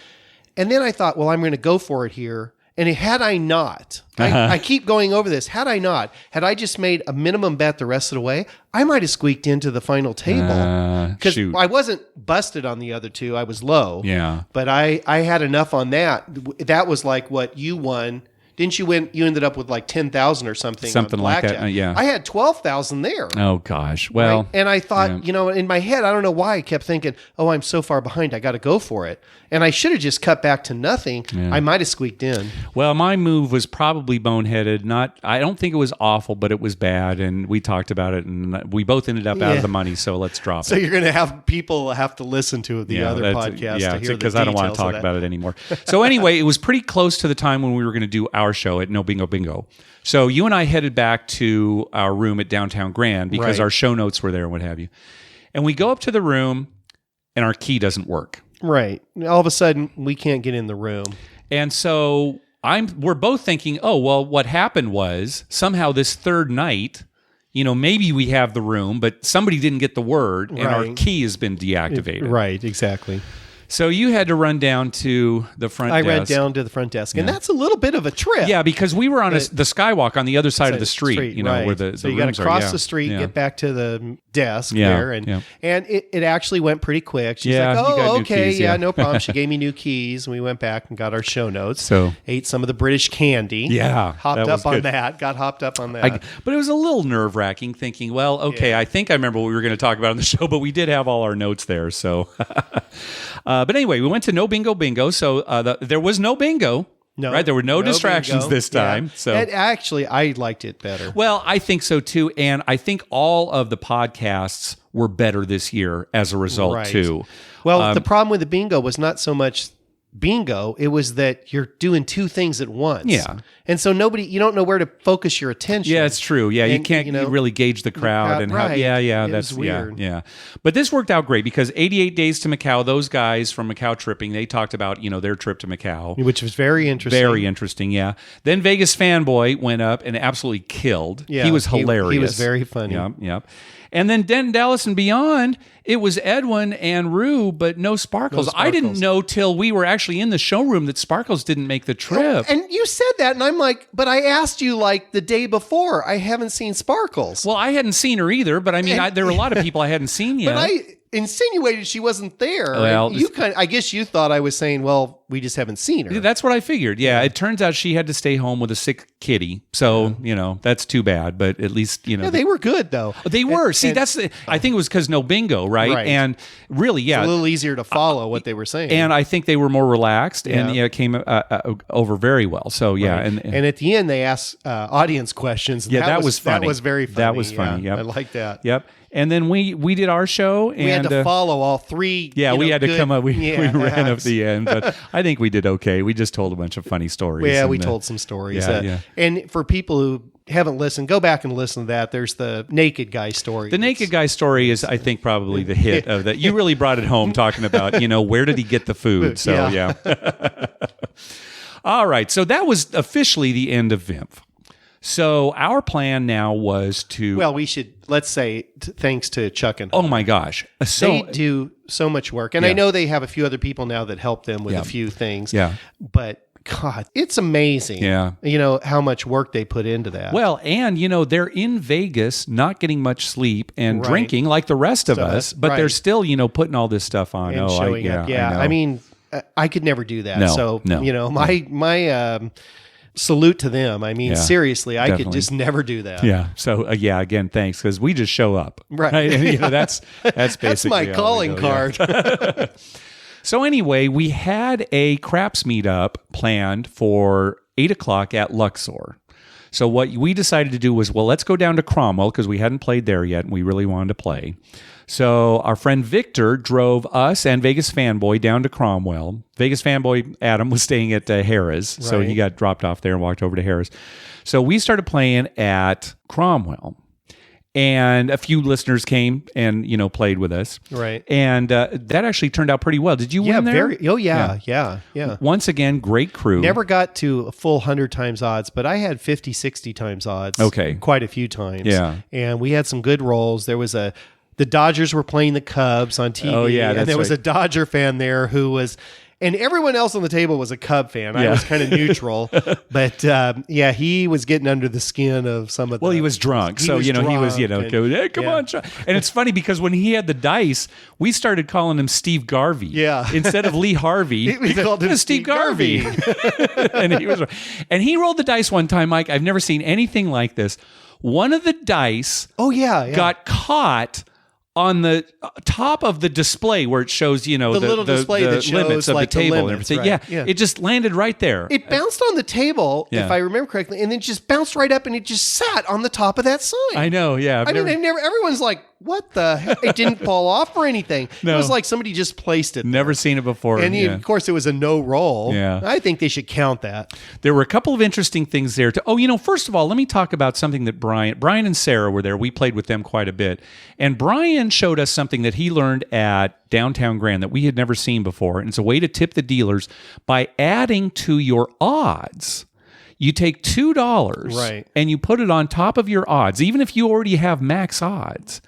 And then I thought, well, I'm going to go for it here. And had I not, I keep going over this, had I just made a minimum bet the rest of the way, I might have squeaked into the final table. Because I wasn't busted on the other 2. I was low. Yeah. But I had enough on that. That was like what you won. Didn't you win? You ended up with like 10,000 or something. Something like that. Yeah. I had 12,000 there. Oh gosh. Well, right? And I thought, in my head, I don't know why I kept thinking, oh, I'm so far behind. I got to go for it. And I should have just cut back to nothing. Yeah. I might have squeaked in. Well, my move was probably boneheaded. I don't think it was awful, but it was bad. And we talked about it, and we both ended up out of the money. So let's drop it. So you're going to have people have to listen to the other podcast to hear because I don't want to talk about it anymore. So anyway, it was pretty close to the time when we were going to do our show at No Bingo Bingo. So you and I headed back to our room at Downtown Grand because our show notes were there and what have you. And we go up to the room, and our key doesn't work. Right. All of a sudden, we can't get in the room. And so we're both thinking, oh, well, what happened was somehow this third night, maybe we have the room, but somebody didn't get the word, and our key has been deactivated. Right, exactly. So you had to run down to the front desk. I ran down to the front desk, and that's a little bit of a trip. Yeah, because we were on the skywalk on the other side of the street, where the so you got to cross the street, get back to the desk there, and it actually went pretty quick. She's like, oh, okay, keys, no problem. She gave me new keys, and we went back and got our show notes. So ate some of the British candy. Yeah, hopped up on that. Got hopped up on that. But it was a little nerve-wracking thinking, well, okay, I think I remember what we were going to talk about on the show, but we did have all our notes there. So, but anyway, we went to No Bingo Bingo. So there was no bingo. No, right? There were no distractions bingo. this time. Yeah. So and actually, I liked it better. Well, I think so too. And I think all of the podcasts were better this year as a result too. Well, the problem with the bingo was not so much bingo, it was that you're doing 2 things at once. Yeah. And so you don't know where to focus your attention. Yeah, it's true. Yeah, you can't really gauge the crowd and how. Yeah, that's weird. Yeah. But this worked out great because 88 Days to Macau, those guys from Macau Tripping, they talked about, their trip to Macau. Which was very interesting. Very interesting, yeah. Then Vegas Fanboy went up and absolutely killed. Yeah, he was hilarious. He was very funny. Yep. And then Denton, Dallas, and Beyond, it was Edwin and Rue, but no Sparkles. I didn't know till we were actually in the showroom that Sparkles didn't make the trip. And you said that, and I'm like, but I asked you like the day before. I haven't seen Sparkles. Well, I hadn't seen her either, but I mean, there were a lot of people I hadn't seen yet. But I insinuated she wasn't there. Well, I guess you thought I was saying, well, we just haven't seen her. That's what I figured. Yeah, it turns out she had to stay home with a sick kitty. So, that's too bad, but at least, Yeah, they were good though. They were. See, I think it was because no bingo, right? And really, it's a little easier to follow what they were saying. And I think they were more relaxed and it came over very well. So, yeah. Right. And at the end, they asked audience questions. Yeah, that was funny. That was very funny. That was funny. Yeah, I like that. Yep. And then we did our show. We had to follow all 3. Yeah, we had to come up. We ran up the end, but I think we did okay. We just told a bunch of funny stories. Yeah, we told some stories. And for people who haven't listened, go back and listen to that. There's the naked guy story. The naked guy story is, I think, probably the hit of that. You really brought it home talking about, where did he get the food? So, yeah. All right. So that was officially the end of VIMP. So our plan now was to... Well, we should, let's say, thanks to Chuck and... Oh my gosh. They do so much work. And I know they have a few other people now that help them with a few things. Yeah. But God, it's amazing. Yeah. How much work they put into that. Well, and they're in Vegas, not getting much sleep and drinking like the rest of us, but they're still, putting all this stuff on and showing up. Yeah. I mean, I could never do that. My salute to them. I mean, seriously, I could just never do that. Yeah. So again, thanks, because we just show up. Right. And, that's basically that's my calling card. Yeah. So anyway, we had a craps meetup planned for 8:00 at Luxor. So what we decided to do was, let's go down to Cromwell because we hadn't played there yet and we really wanted to play. So our friend Victor drove us and Vegas Fanboy down to Cromwell. Vegas Fanboy Adam was staying at Harrah's, so he got dropped off there and walked over to Harrah's. So we started playing at Cromwell. And a few listeners came and, played with us. Right. And that actually turned out pretty well. Did you win there? Yeah. Once again, great crew. Never got to a full 100 times odds, but I had 50, 60 times odds. Okay. Quite a few times. Yeah. And we had some good rolls. There was the Dodgers were playing the Cubs on TV. Oh, yeah. And there was a Dodger fan there who was... And everyone else on the table was a Cub fan. I was kind of neutral. But, he was getting under the skin of some of the... Well, he was drunk. He was, going, hey, come on. And it's funny because when he had the dice, we started calling him Steve Garvey. Yeah. Instead of Lee Harvey. We called him Steve Garvey. and he rolled the dice one time, Mike. I've never seen anything like this. One of the dice got caught on the top of the display where it shows, the little display that shows limits of like the table limits, and everything. right. Yeah. It just landed right there. It bounced on the table, if I remember correctly, and then just bounced right up and it just sat on the top of that sign. I know, yeah. Everyone's like, what the heck? It didn't fall off or anything. No. It was like somebody just placed it there. Never seen it before. And of course, it was a no roll. Yeah. I think they should count that. There were a couple of interesting things there. First of all, let me talk about something that Brian and Sarah were there. We played with them quite a bit. And Brian showed us something that he learned at Downtown Grand that we had never seen before. And it's a way to tip the dealers by adding to your odds. You take $2 and you put it on top of your odds, even if you already have max odds.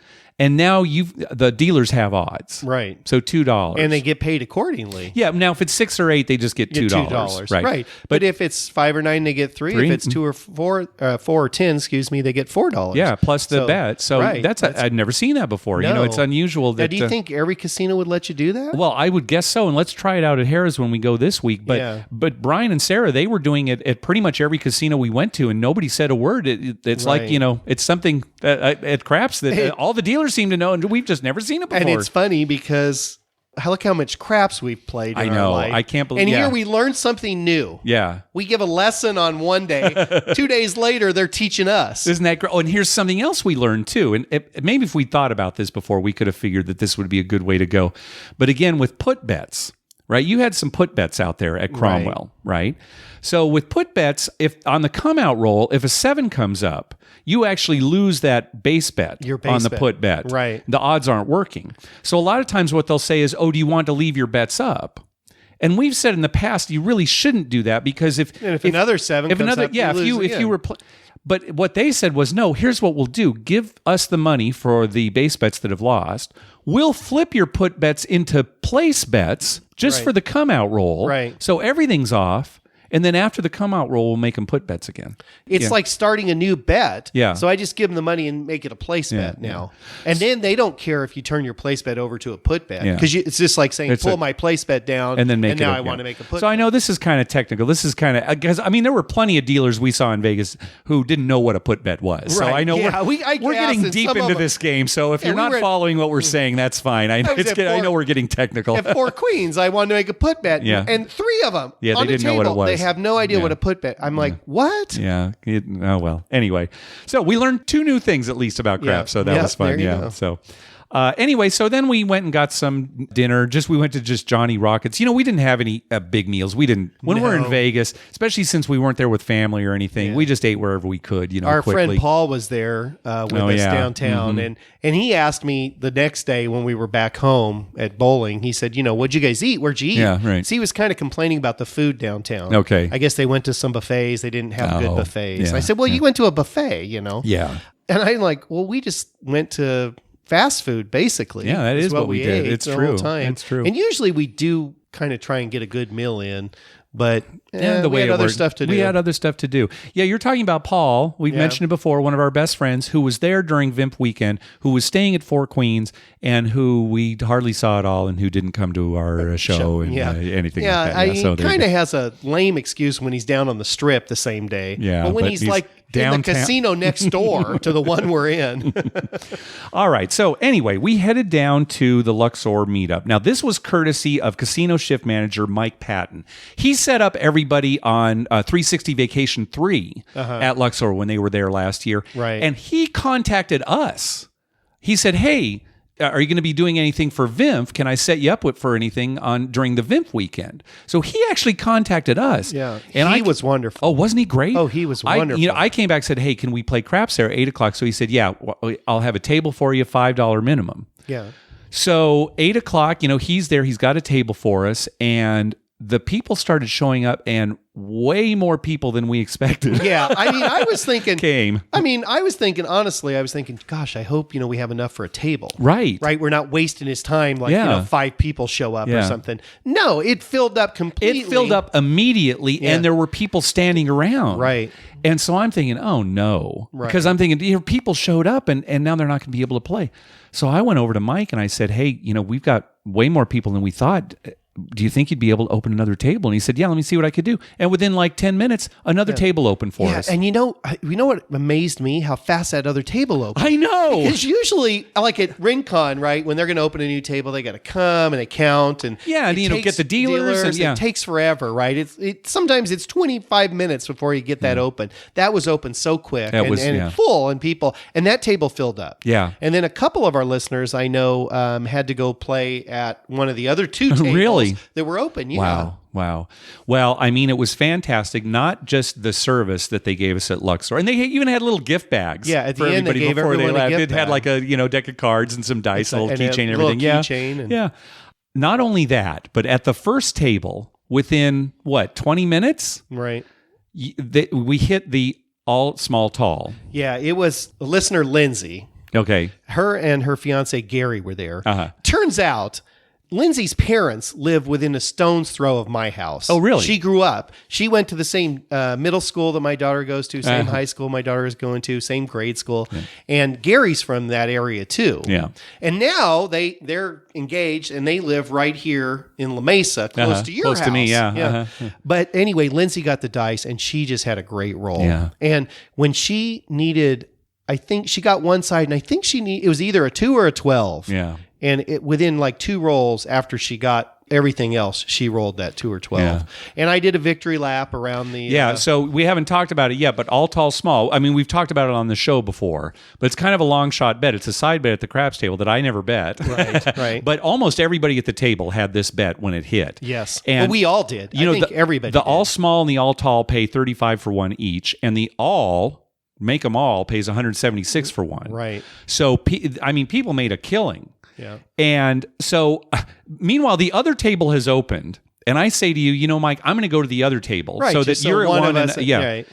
And now the dealers have odds. Right. So $2. And they get paid accordingly. Yeah. Now, if it's 6 or 8, they just get $2. Right. But if it's 5 or 9, they get 3. If it's 2 or 4, 4 or 10, they get $4. Yeah, plus the bet. So I'd never seen that before. No. It's unusual that. Now, do you think every casino would let you do that? Well, I would guess so. And let's try it out at Harrah's when we go this week. But Brian and Sarah, they were doing it at pretty much every casino we went to, and nobody said a word. It's like, it's something at craps that all the dealers seem to know, and we've just never seen it before. And it's funny because look how much craps we've played in our life. I can't believe. And here we learn something new. Yeah. We give a lesson on one day. 2 days later, they're teaching us. Isn't that great? Oh, and here's something else we learned too. And maybe if we thought about this before, we could have figured that this would be a good way to go. But again, with put bets, right? You had some put bets out there at Cromwell, right? So with put bets, if on the come out roll, if a 7 comes up, you actually lose that base bet on the put bet. Right. The odds aren't working. So a lot of times what they'll say is, do you want to leave your bets up? And we've said in the past, you really shouldn't do that because if another 7 comes up, if you were but what they said was, no, here's what we'll do. Give us the money for the base bets that have lost. We'll flip your put bets into place bets just for the come out roll. Right. So everything's off. And then after the come out roll, we'll make them put bets again. It's like starting a new bet. Yeah. So I just give them the money and make it a place bet now. And then they don't care if you turn your place bet over to a put bet. Because it's just like saying, pull my place bet down and then now I want to make a put bet. So I know this is kind of technical. This is kind of, because there were plenty of dealers we saw in Vegas who didn't know what a put bet was. Right. So I know we're getting deep into this game. So if you're not following what we're saying, that's fine. I know we're getting technical. At 4 queens, I wanted to make a put bet. Yeah. And 3 of them they on the didn't table, know what it was. They have no idea what a put bet. I'm like, what? Yeah. Well. Anyway, so we learned 2 new things at least about craps. So that was fun. Yeah. So. Anyway, so then we went and got some dinner. We went to Johnny Rockets. We didn't have any big meals. We didn't when we're in Vegas, especially since we weren't there with family or anything. We just ate wherever we could. Our quickly. friend Paul was there with us downtown, and he asked me the next day when we were back home at bowling. He said, "What'd you guys eat? Where'd you eat?" Yeah, right. So he was kind of complaining about the food downtown. Okay, I guess they went to some buffets. They didn't have good buffets. Yeah, I said, "Well, you went to a buffet, Yeah, and I'm like, "Well, we just went to fast food, basically." Yeah, that is what we did. It's true. It's true. And usually we do kind of try and get a good meal in, But we had other stuff to do. We had other stuff to do. Yeah, you're talking about Paul. We've mentioned it before, one of our best friends who was there during VIMP weekend, who was staying at Four Queens, and who we hardly saw at all, and who didn't come to our show and anything like that. He kind of has a lame excuse when he's down on the Strip the same day. Yeah, but when he's like downtown. In the casino next door to the one we're in. All right. So anyway, we headed down to the Luxor meetup. Now, this was courtesy of casino shift manager Mike Patton. He set up everybody on 360 Vacation 3 at Luxor when they were there last year. Right. And he contacted us. He said, hey, are you going to be doing anything for VIMF? Can I set you up for anything during the VIMF weekend? So he actually contacted us. Yeah, and he was wonderful. Oh, wasn't he great? Oh, he was wonderful. I came back and said, hey, can we play craps there at 8 o'clock? So he said, yeah, I'll have a table for you, $5 minimum. Yeah. So 8 o'clock, he's there. He's got a table for us. And the people started showing up, and way more people than we expected. Yeah, I was thinking came. Honestly, gosh, I hope we have enough for a table. Right. We're not wasting his time like 5 people show up or something. No, it filled up completely. It filled up immediately, and there were people standing around. Right. And so I'm thinking, oh no, because I'm thinking people showed up, and now they're not going to be able to play. So I went over to Mike and I said, hey, we've got way more people than we thought. Do you think you'd be able to open another table? And he said, yeah, let me see what I could do. And within like 10 minutes, another table opened for us. And you know what amazed me? How fast that other table opened. I know. Because usually, like at RinCon, right, when they're going to open a new table, they got to come and they count. And get the dealers. And, It takes forever, right? Sometimes it's 25 minutes before you get that open. That was open so quick and full, and people, and that table filled up. Yeah. And then a couple of our listeners I know had to go play at one of the other 2 tables. Really? That were open. Yeah. Wow. Well, it was fantastic. Not just the service that they gave us at Luxor, and they even had little gift bags. Yeah, at the end they gave everyone a gift bag. It had like a deck of cards and some dice, a little keychain, and everything. Keychain. Yeah. Not only that, but at the first table, within 20 minutes, right? We hit the all small tall. Yeah, it was listener Lindsay. Okay, her and her fiance Gary were there. Turns out Lindsay's parents live within a stone's throw of my house. Oh, really? She grew up. She went to the same middle school that my daughter goes to, same high school my daughter is going to, same grade school. Yeah. And Gary's from that area too. Yeah. And now they're engaged and they live right here in La Mesa, close to your house. Close to me, yeah. But anyway, Lindsay got the dice and she just had a great roll. Yeah. And when she needed, I think she got one side and I think it was either a 2 or a 12. Yeah. And within like 2 rolls after she got everything else, she rolled that 2 or 12. Yeah. And I did a victory lap around the... so we haven't talked about it yet, but all tall, small. We've talked about it on the show before, but it's kind of a long shot bet. It's a side bet at the craps table that I never bet. Right. But almost everybody at the table had this bet when it hit. Yes. And we all did. I think everybody The did. all small and the all tall pay 35 for one each, and the all... Make 'em all pays 176 for one. Right. So, people made a killing. Yeah. And so, meanwhile, the other table has opened, and I say to you, Mike, I'm going to go to the other table so that you're at one. Right.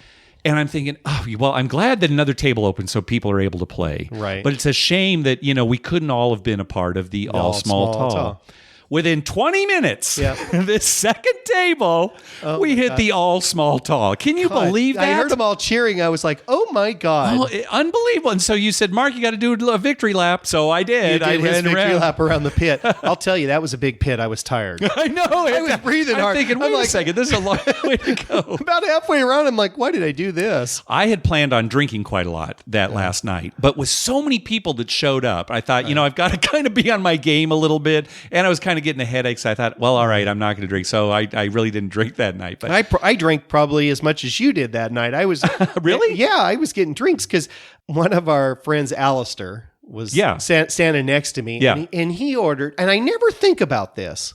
And I'm thinking, I'm glad that another table opened so people are able to play. Right. But it's a shame that we couldn't all have been a part of the all small tall. Within 20 minutes, this second table, we hit the all small tall. Can you believe that? I heard them all cheering. I was like, oh my God. Unbelievable. And so you said, Mark, you got to do a victory lap. So I did. I did his victory lap around the pit. I'll tell you, that was a big pit. I was tired. I know. I was breathing hard. I'm thinking, wait a second, this is a long way to go. About halfway around, I'm like, why did I do this? I had planned on drinking quite a lot that last night, but with so many people that showed up, I thought, I've got to kind of be on my game a little bit. And I was kind of getting a headache. So I thought, well, all right, I'm not going to drink. So I really didn't drink that night. But I drank probably as much as you did that night. I was really? Yeah, I was getting drinks because one of our friends, Alistair, was standing next to me. Yeah. And he ordered, and I never think about this.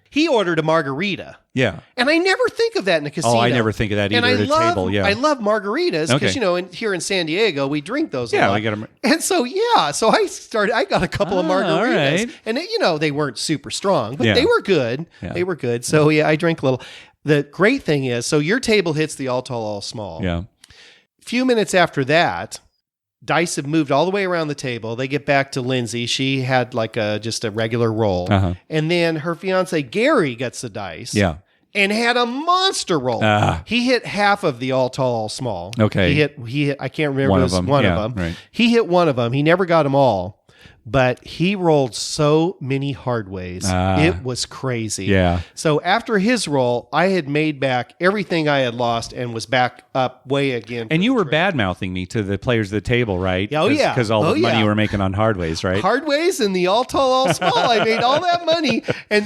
He ordered a margarita. Yeah. And I never think of that in a casino. Oh, I never think of that either at a table. Yeah. I love margaritas because, here in San Diego, we drink those a lot. Yeah, we get them. And so, I got a couple of margaritas. Right. And, they weren't super strong, but they were good. Yeah. They were good. So, I drank a little. The great thing is, so your table hits the all tall, all small. Yeah. A few minutes after that, dice have moved all the way around the table. They get back to Lindsay. She had like just a regular roll. And then her fiance, Gary, gets the dice. Yeah. and had a monster roll. He hit half of the all tall, all small. Okay. He hit I can't remember one of them. Right. He hit one of them. He never got them all, but he rolled so many hard ways. It was crazy. Yeah. So after his roll, I had made back everything I had lost and was back up way again. And you were bad-mouthing me to the players of the table, right? Oh, yeah. Because all the money you were making on hard ways, right? Hard ways and the all tall, all small. I made all that money. And,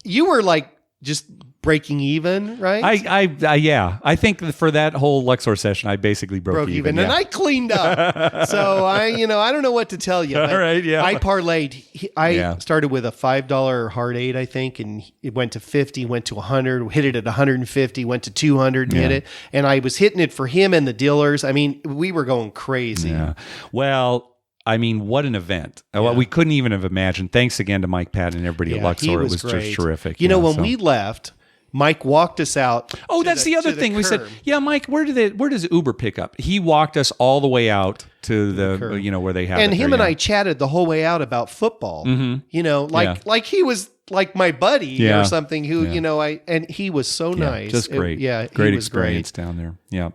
you were like just breaking even, right? I think for that whole Luxor session, I basically broke even. And I cleaned up. So I don't know what to tell you. All right, yeah. I parlayed. I started with a $5 hard 8, I think, and it went to 50, went to 100, hit it at 150, went to 200 and hit it. And I was hitting it for him and the dealers. I mean, we were going crazy. Yeah. Well, I mean, what an event. Well, we couldn't even have imagined. Thanks again to Mike, Pat, and everybody at Luxor. It was just terrific. When we left, Mike walked us out. Oh, that's the other thing. We said, Mike, where does Uber pick up? He walked us all the way out to the where they have and it him there, and I chatted the whole way out about football. Mm-hmm. Like he was like my buddy or something who, and he was so nice. Just great. Great experience down there. Yeah.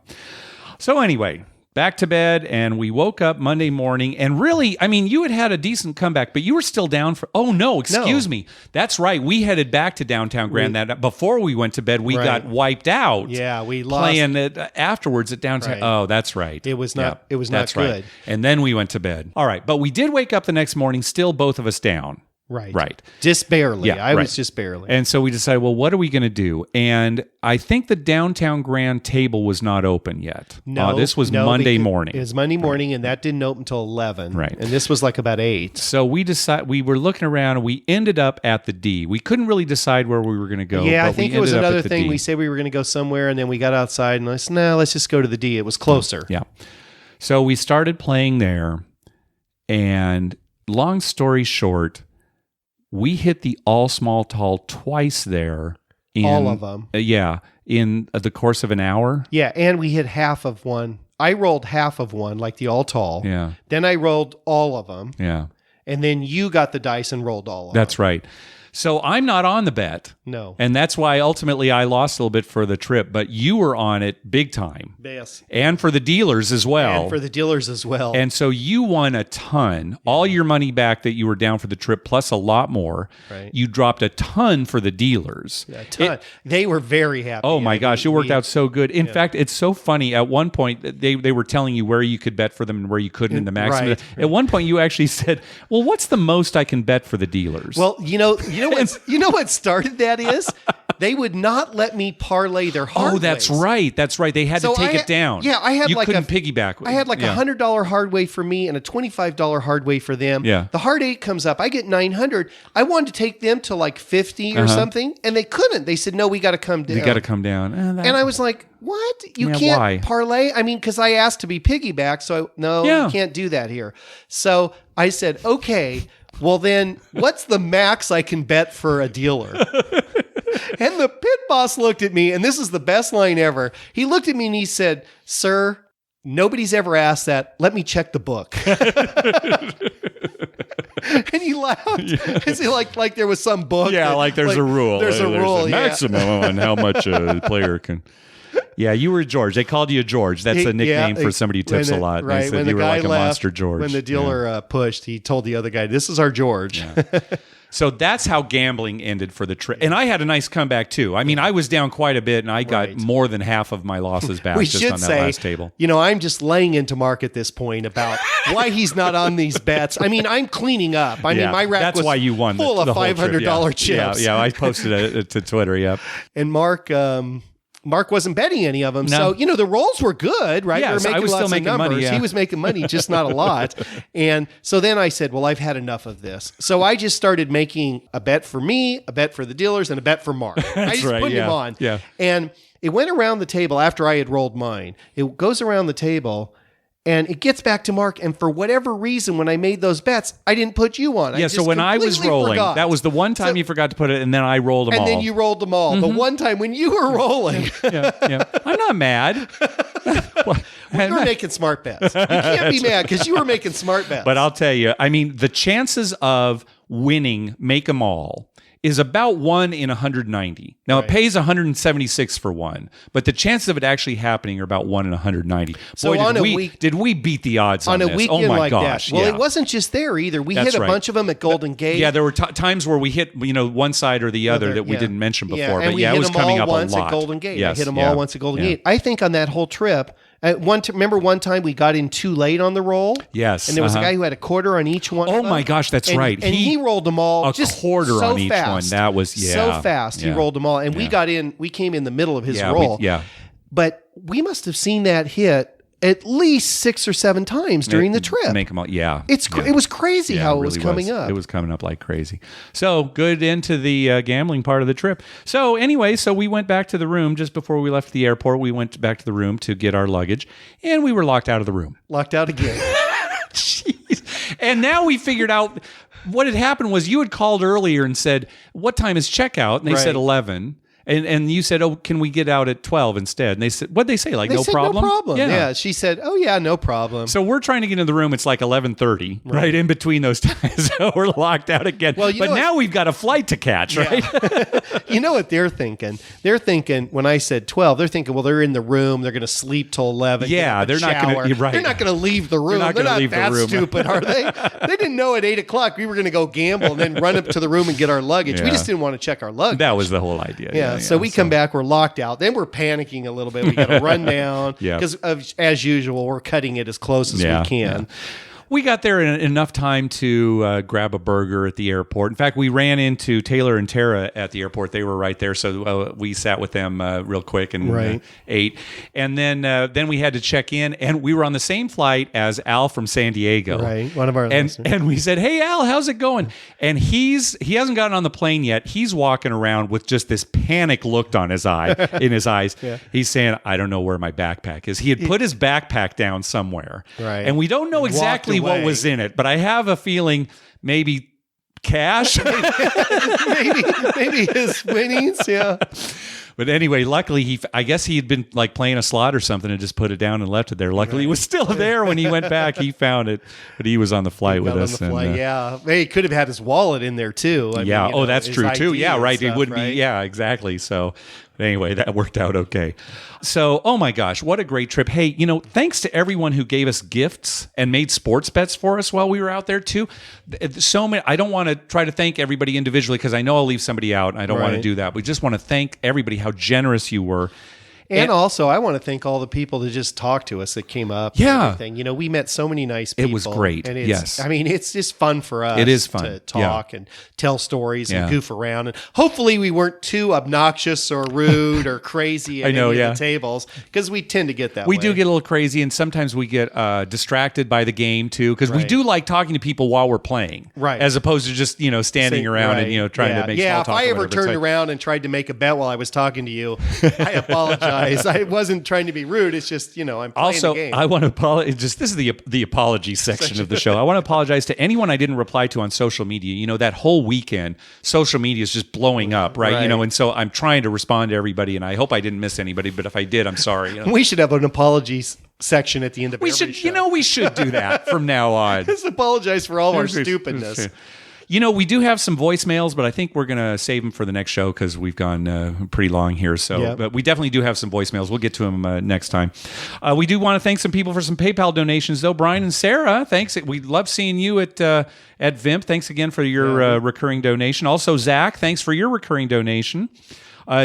So anyway, back to bed, and we woke up Monday morning, and really, I mean, you had a decent comeback, but you were still down for, excuse me. That's right. We headed back to downtown Grand that before we went to bed, we got wiped out. Yeah, we lost. Playing it afterwards at downtown. Right. Oh, that's right. It was not, it was that's not good. Right. And then we went to bed. All right. But we did wake up the next morning, still both of us down. Right. Just barely. Yeah, I was just barely. And so we decided, well, what are we going to do? And I think the downtown Grand table was not open yet. No. This was Monday morning. It was Monday morning, and that didn't open until 11. Right. And this was like about 8. So we were looking around, and we ended up at the D. We couldn't really decide where we were going to go. Yeah, but I think it was another thing. We said we were going to go somewhere, and then we got outside, and I said, no, let's just go to the D. It was closer. Yeah. So we started playing there, and long story short, we hit the all small tall twice there. All of them. In the course of an hour. Yeah, and we hit half of one. I rolled half of one, like the all tall. Yeah. Then I rolled all of them. Yeah. And then you got the dice and rolled all of them. That's right. So I'm not on the bet. No. And that's why ultimately I lost a little bit for the trip, but you were on it big time. Yes. And for the dealers as well. And for the dealers as well. And so you won a ton. All your money back that you were down for the trip, plus a lot more. Right. You dropped a ton for the dealers. A ton. They were very happy. Oh my gosh, it worked out so good. In fact, it's so funny. At one point, they were telling you where you could bet for them and where you couldn't in the maximum. Right. At one point, you actually said, well, what's the most I can bet for the dealers? Well, you know what started that is? They would not let me parlay their hard that's ways. right. That's right. They had to take it down. Yeah, I had you like couldn't piggyback. I had like $100 hard way for me and a $25 hard way for them. Yeah. The hard 8 comes up. I get 900. I wanted to take them to like 50 or something, and they couldn't. They said, no, we got to come down. You got to come down. And I was like, what? You can't parlay? I mean, because I asked to be piggyback, so you can't do that here. So I said, okay, well then, what's the max I can bet for a dealer? And the pit boss looked at me, and this is the best line ever. He looked at me and he said, sir, nobody's ever asked that. Let me check the book. And he laughed. Is he like there was some book? Yeah, like there's a rule. There's a rule. A maximum on how much a player can. Yeah, you were George. They called you George. That's a nickname for somebody who tips a lot. Right. They said you were like a monster George. When the dealer pushed, he told the other guy, this is our George. Yeah. So that's how gambling ended for the trip. And I had a nice comeback too. I mean, I was down quite a bit, and I got more than half of my losses back just on that last table. I'm just laying into Mark at this point about why he's not on these bets. I mean, I'm cleaning up. I mean, my rack was why you won full of $500 chips. Yeah, I posted it to Twitter, yep. And Mark wasn't betting any of them. No. So, the rolls were good, right? Yeah, I was still making money. Yeah. He was making money, just not a lot. And so then I said, well, I've had enough of this. So I just started making a bet for me, a bet for the dealers, and a bet for Mark. I just put him on. Yeah. And it went around the table after I had rolled mine. It goes around the table. And it gets back to Mark, and for whatever reason, when I made those bets, I didn't put you on. Yeah, so when I was rolling, that was the one time you forgot to put it, and then I rolled them all. And then you rolled them all. Mm-hmm. The one time when you were rolling. Yeah. I'm not mad. You were making smart bets. You can't be mad because you were making smart bets. But I'll tell you, I mean, the chances of winning Make 'em All is about 1 in 190. Now, it pays 176 for 1, but the chances of it actually happening are about 1 in 190. So Boy, did we beat the odds on a this. weekend Oh my like gosh. that. Well, it wasn't just there either. We hit a bunch of them at Golden Gate. Yeah, there were times where we hit, one side or the other that we didn't mention before. And but it was coming up a lot. At Golden Gate. Yes, I hit them all once at Golden Gate. I think on that whole trip, remember one time we got in too late on the roll? Yes. And there was a guy who had a quarter on each one. Oh my gosh, that's right. And he rolled them all just quarter so on each fast. one. That was so fast. He rolled them all. And we came in the middle of his roll. But we must have seen that hit at least 6 or 7 times during the trip. Make them all, It was crazy how it was coming up. It was coming up like crazy. So good into the gambling part of the trip. So anyway, we went back to the room just before we left the airport. We went back to the room to get our luggage, and we were locked out of the room. Locked out again. Jeez. And now we figured out what had happened was you had called earlier and said, "What time is checkout?" And they said 11. And you said, "Oh, can we get out at 12 instead?" And they said, "What'd they say? Like, no problem?" No problem. Yeah. She said, "Oh yeah, no problem." So we're trying to get into the room. It's like 11:30, right in between those times. So we're locked out again. Well, but now we've got a flight to catch, right? You know what they're thinking? They're thinking when I said 12, they're thinking, well, they're in the room. They're going to sleep till 11. Yeah, they're not going to. Right. They're not going to leave the room. They're not that stupid, are they? They didn't know at 8 o'clock we were going to go gamble and then run up to the room and get our luggage. We just didn't want to check our luggage. That was the whole idea. Yeah. So we come back. We're locked out. Then we're panicking a little bit. We got to run down because, as usual, we're cutting it as close as we can. Yeah. We got there in enough time to grab a burger at the airport. In fact, we ran into Taylor and Tara at the airport. They were right there, so we sat with them real quick and ate. And then we had to check in, and we were on the same flight as Al from San Diego. Right, one of our listeners. And we said, "Hey, Al, how's it going?" And he hasn't gotten on the plane yet. He's walking around with just this panic look on his in his eyes. Yeah. He's saying, "I don't know where my backpack is." He had put his backpack down somewhere, and we don't know exactly what was in it, but I have a feeling maybe cash, maybe his winnings, yeah. But anyway, luckily I guess he had been like playing a slot or something and just put it down and left it there. Luckily, it was still there when he went back. He found it, but he was on the flight with us. Yeah, he could have had his wallet in there too. I mean, that's true too. Yeah, right. Stuff, it wouldn't be. Yeah, exactly. So. Anyway, that worked out okay. So, oh my gosh, what a great trip. Hey, thanks to everyone who gave us gifts and made sports bets for us while we were out there too. So many. I don't want to try to thank everybody individually because I know I'll leave somebody out and I don't want to do that. We just want to thank everybody how generous you were. And also, I want to thank all the people that just talked to us that came up. Yeah. And everything. We met so many nice people. It was great. And yes. I mean, it's just fun for us. It is fun to talk and tell stories and goof around. And hopefully we weren't too obnoxious or rude or crazy at any of the tables because we tend to get that way. We do get a little crazy, and sometimes we get distracted by the game too because we do like talking to people while we're playing. Right. As opposed to just, standing around and, trying to make small talk. Yeah, if I ever turned around and tried to make a bet while I was talking to you, I apologize. I wasn't trying to be rude. It's just, I'm playing the game. I want to apologize. This is the apology section of the show. I want to apologize to anyone I didn't reply to on social media. That whole weekend, social media is just blowing up, right? And so I'm trying to respond to everybody, and I hope I didn't miss anybody, but if I did, I'm sorry. We should have an apologies section at the end of every show. We should do that from now on. Just apologize for all of our stupidness. We do have some voicemails, but I think we're going to save them for the next show because we've gone pretty long here. So, but we definitely do have some voicemails. We'll get to them next time. We do want to thank some people for some PayPal donations, though. Brian and Sarah, thanks. We love seeing you at VIMP. Thanks again for your recurring donation. Also, Zach, thanks for your recurring donation.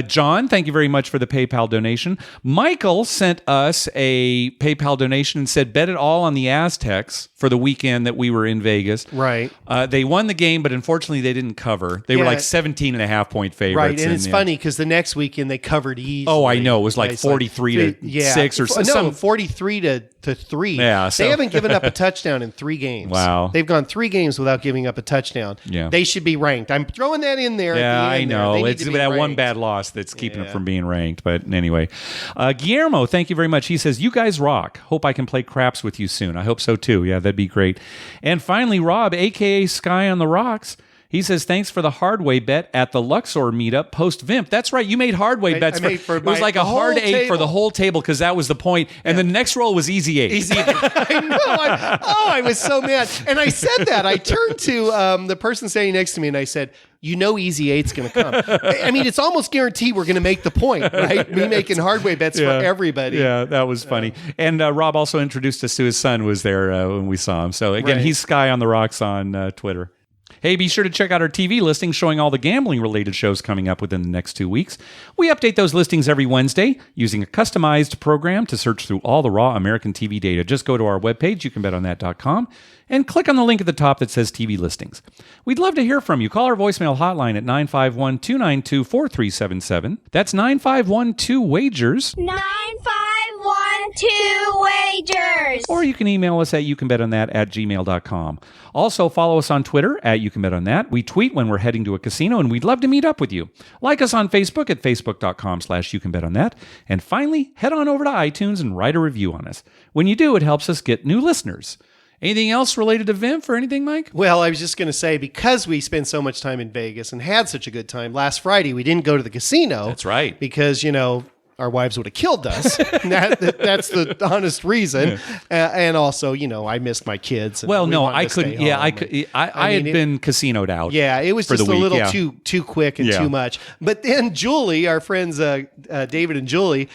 John, thank you very much for the PayPal donation. Michael sent us a PayPal donation and said, bet it all on the Aztecs for the weekend that we were in Vegas. Right. They won the game, but unfortunately they didn't cover. They were like 17.5-point favorites. Right, and it's funny because the next weekend they covered easily. Oh, I know. It was like 43 to 6 or something. No, 43 to 3. Yeah, they haven't given up a touchdown in 3 games. Wow. They've gone 3 games without giving up a touchdown. Yeah. They should be ranked. I'm throwing that in there. Yeah, at the I end know. It's that ranked. one bad loss that's keeping it from being ranked. But anyway, Guillermo, thank you very much. He says, you guys rock. Hope I can play craps with you soon. I hope so too. Yeah, that'd be great. And finally, Rob, a.k.a. Sky on the Rocks, He says, thanks for the hardway bet at the Luxor meetup post-VIMP. That's right. You made hardway bets. It was like a hard 8 for the whole table because that was the point. And the next roll was easy 8. Easy 8. I know. I was so mad. And I said that. I turned to the person standing next to me and I said, you know easy 8's going to come. I mean, it's almost guaranteed we're going to make the point, right? Me making hardway bets for everybody. Yeah, that was funny. And Rob also introduced us to his son was there when we saw him. So again, he's Sky on the Rocks on Twitter. Hey, be sure to check out our TV listings showing all the gambling-related shows coming up within the next 2 weeks. We update those listings every Wednesday using a customized program to search through all the raw American TV data. Just go to our webpage, youcanbetonthat.com, and click on the link at the top that says TV listings. We'd love to hear from you. Call our voicemail hotline at 951-292-4377. That's 951-2-WAGERS. 951-2-WAGERS. Or you can email us at youcanbetonThat@gmail.com. Also, follow us on Twitter at YouCanBetOnThat. We tweet when we're heading to a casino, and we'd love to meet up with you. Like us on Facebook at facebook.com/YouCanBetOnThat. And finally, head on over to iTunes and write a review on us. When you do, it helps us get new listeners. Anything else related to VIMP or anything, Mike? Well, I was just going to say, because we spent so much time in Vegas and had such a good time, last Friday we didn't go to the casino. That's right. Because, our wives would have killed us. That's the honest reason. And also, I missed my kids. Well, no, I couldn't. Yeah, I had been casinoed out. Yeah, it was just a little too quick and too much. But then Julie, our friends David and Julie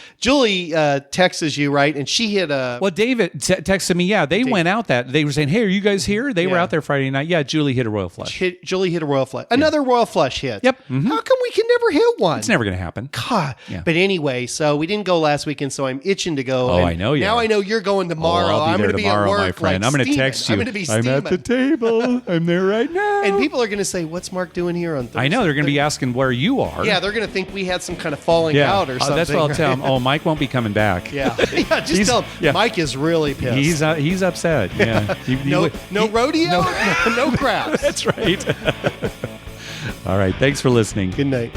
texts you, right? And she hit a... Well, David texted me, they went out they were saying, hey, are you guys here? They were out there Friday night. Yeah, Julie hit a royal flush. Julie hit a royal flush. Another royal flush hit. Yep. Mm-hmm. How come we can never hit one? It's never going to happen. God. Yeah. But anyway, so we didn't go last weekend, so I'm itching to go. Oh, I know you. Now I know you're going tomorrow. I'm going to be at work, my friend. I'm going to text you. I'm going to be I'm at the table. I'm there right now. And people are going to say, "What's Mark doing here on Thursday?" I know they're going to be asking where you are. Yeah, they're going to think we had some kind of falling out or something. That's what I'll tell them. Oh, Mike won't be coming back. Yeah, just tell him. Mike is really pissed. He's upset. Yeah. No rodeo. No crap. That's right. All right. Thanks for listening. Good night.